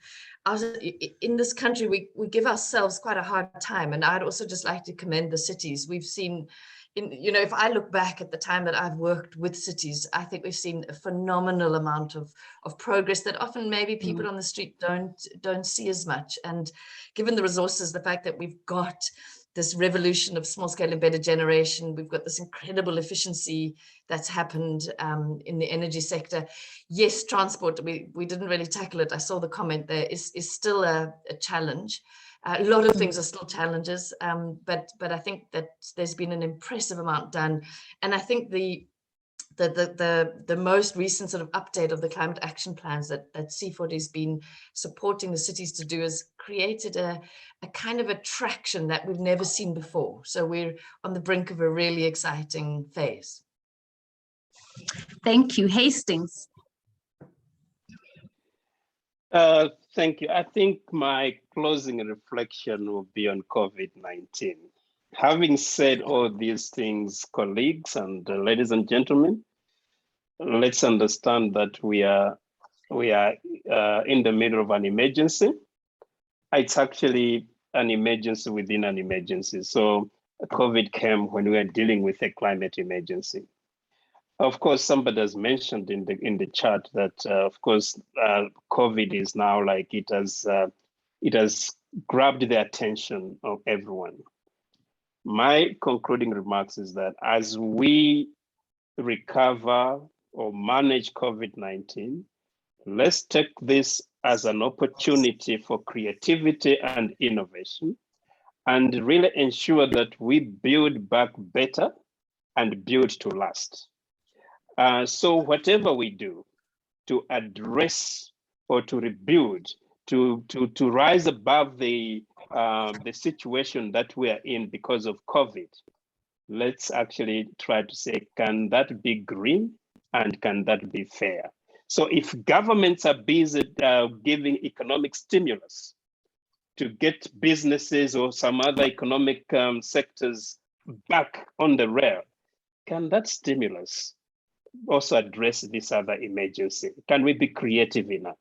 in this country, we give ourselves quite a hard time. And I'd also just like to commend the cities. We've seen, you know, if I look back at the time that I've worked with cities, I think we've seen a phenomenal amount of progress that often maybe people on the street don't see as much. And given the resources, the fact that we've got this revolution of small scale embedded generation, we've got this incredible efficiency that's happened in the energy sector. Yes, transport, we didn't really tackle it. I saw the comment there, is still a challenge. A lot of things are still challenges, but I think that there's been an impressive amount done. And I think the most recent sort of update of the climate action plans that C40 has been supporting the cities to do has created a kind of attraction that we've never seen before. So we're on the brink of a really exciting phase. Thank you. Hastings. Thank you. I think my closing reflection will be on COVID-19. Having said all these things, colleagues and ladies and gentlemen, let's understand that we are in the middle of an emergency. It's actually an emergency within an emergency. So COVID came when we were dealing with a climate emergency. Of course, somebody has mentioned in the chat that, of course, COVID is now like it has grabbed the attention of everyone. My concluding remarks is that as we recover or manage COVID-19, let's take this as an opportunity for creativity and innovation, and really ensure that we build back better and build to last. So whatever we do to address or to rebuild, to rise above the situation that we are in because of COVID, let's actually try to say, can that be green and can that be fair? So if governments are busy giving economic stimulus to get businesses or some other economic sectors back on the rail, can that stimulus also address this other emergency? Can we be creative enough?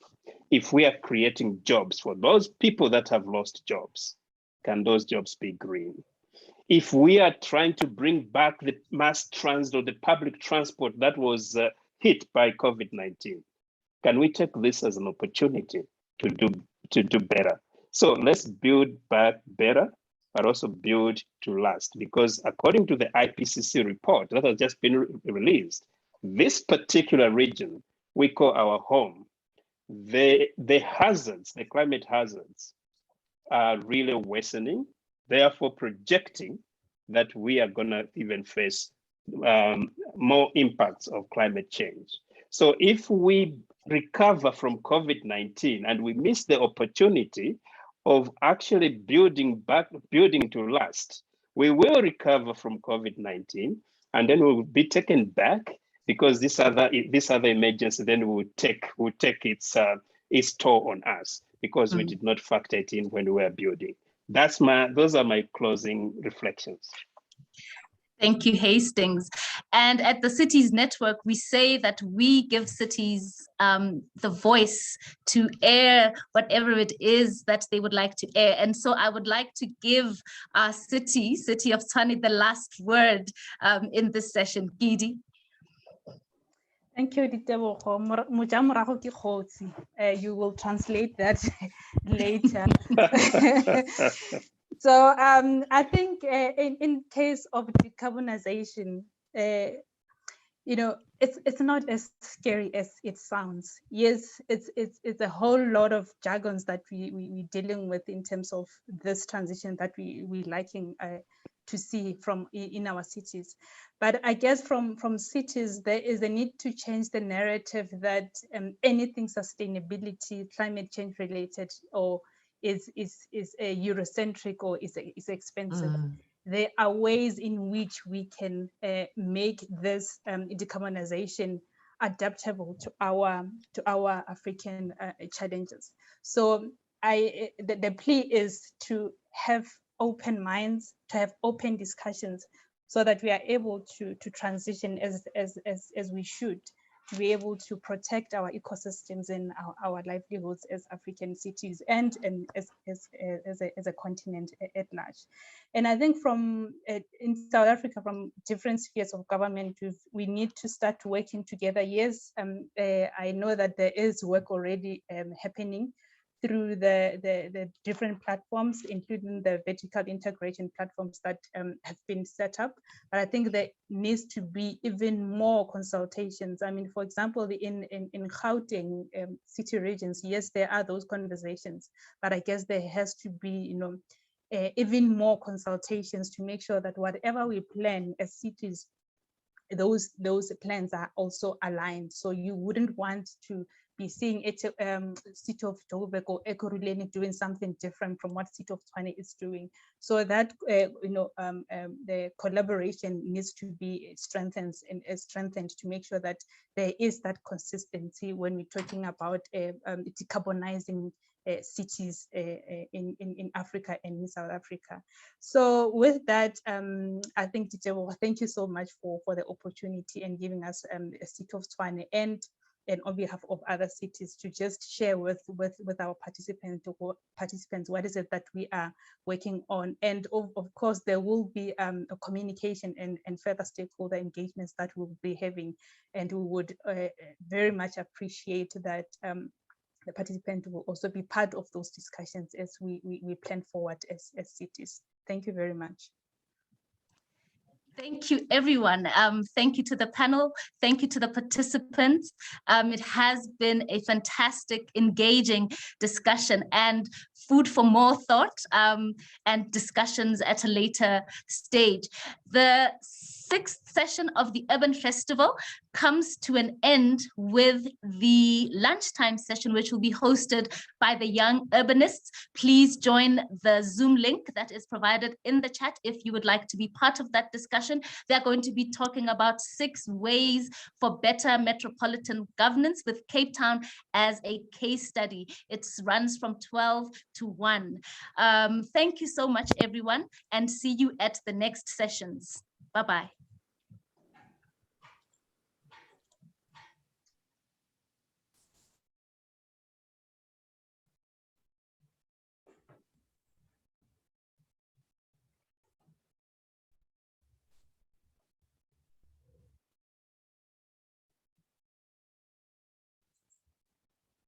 If we are creating jobs for those people that have lost jobs, can those jobs be green? If we are trying to bring back the mass transit or the public transport that was hit by COVID-19, can we take this as an opportunity to do better? So let's build back better, but also build to last, because according to the IPCC report that has just been released, this particular region we call our home, the hazards, the climate hazards are really worsening, therefore projecting that we are gonna even face more impacts of climate change. So if we recover from COVID-19 and we miss the opportunity of actually building to last, we will recover from COVID-19 and then we'll be taken back, because this other emergency then will take its toll on us, because we did not factor it in when we were building. Those are my closing reflections. Thank you, Hastings. And at the Cities Network, we say that we give cities the voice to air whatever it is that they would like to air. And so I would like to give our city of Tshwane, the last word in this session. Jodi. Thank you, Ditebogo. You will translate that later. So I think in case of decarbonization, it's not as scary as it sounds. Yes, it's a whole lot of jargons that we're dealing with in terms of this transition that we're liking to see in our cities. But I guess from cities, there is a need to change the narrative that anything sustainability, climate change related, or is a Eurocentric or is expensive. There are ways in which we can make this decarbonization adaptable to our African challenges. So the plea is to have open minds, to have open discussions, so that we are able to transition as we should, to be able to protect our ecosystems and our livelihoods as African cities and as a continent at large. And I think in South Africa, from different spheres of government, we need to start working together. Yes, I know that there is work already happening through the different platforms, including the vertical integration platforms that have been set up. But I think there needs to be even more consultations. I mean, for example, in Gauteng city regions, yes, there are those conversations, but I guess there has to be, even more consultations to make sure that whatever we plan as cities, those plans are also aligned. So you wouldn't want to be seeing City of Joburg or Ekurhuleni doing something different from what City of Tshwane is doing. So that the collaboration needs to be strengthened to make sure that there is that consistency when we're talking about decarbonizing cities in Africa and in South Africa. So with that, I think Ditebogo, thank you so much for the opportunity and giving us a City of Tshwane and on behalf of other cities to just share with our participants what is it that we are working on. And of course, there will be a communication and further stakeholder engagements that we'll be having. And we would very much appreciate that the participant will also be part of those discussions as we plan forward as cities. Thank you very much. Thank you, everyone. Thank you to the panel. Thank you to the participants. It has been a fantastic, engaging discussion and food for more thought and discussions at a later stage. The 6th session of the Urban Festival comes to an end with the lunchtime session, which will be hosted by the young urbanists. Please join the Zoom link that is provided in the chat if you would like to be part of that discussion. They're going to be talking about 6 ways for better metropolitan governance with Cape Town as a case study. It runs from 12 to 1. Thank you so much, everyone, and see you at the next sessions. Bye-bye.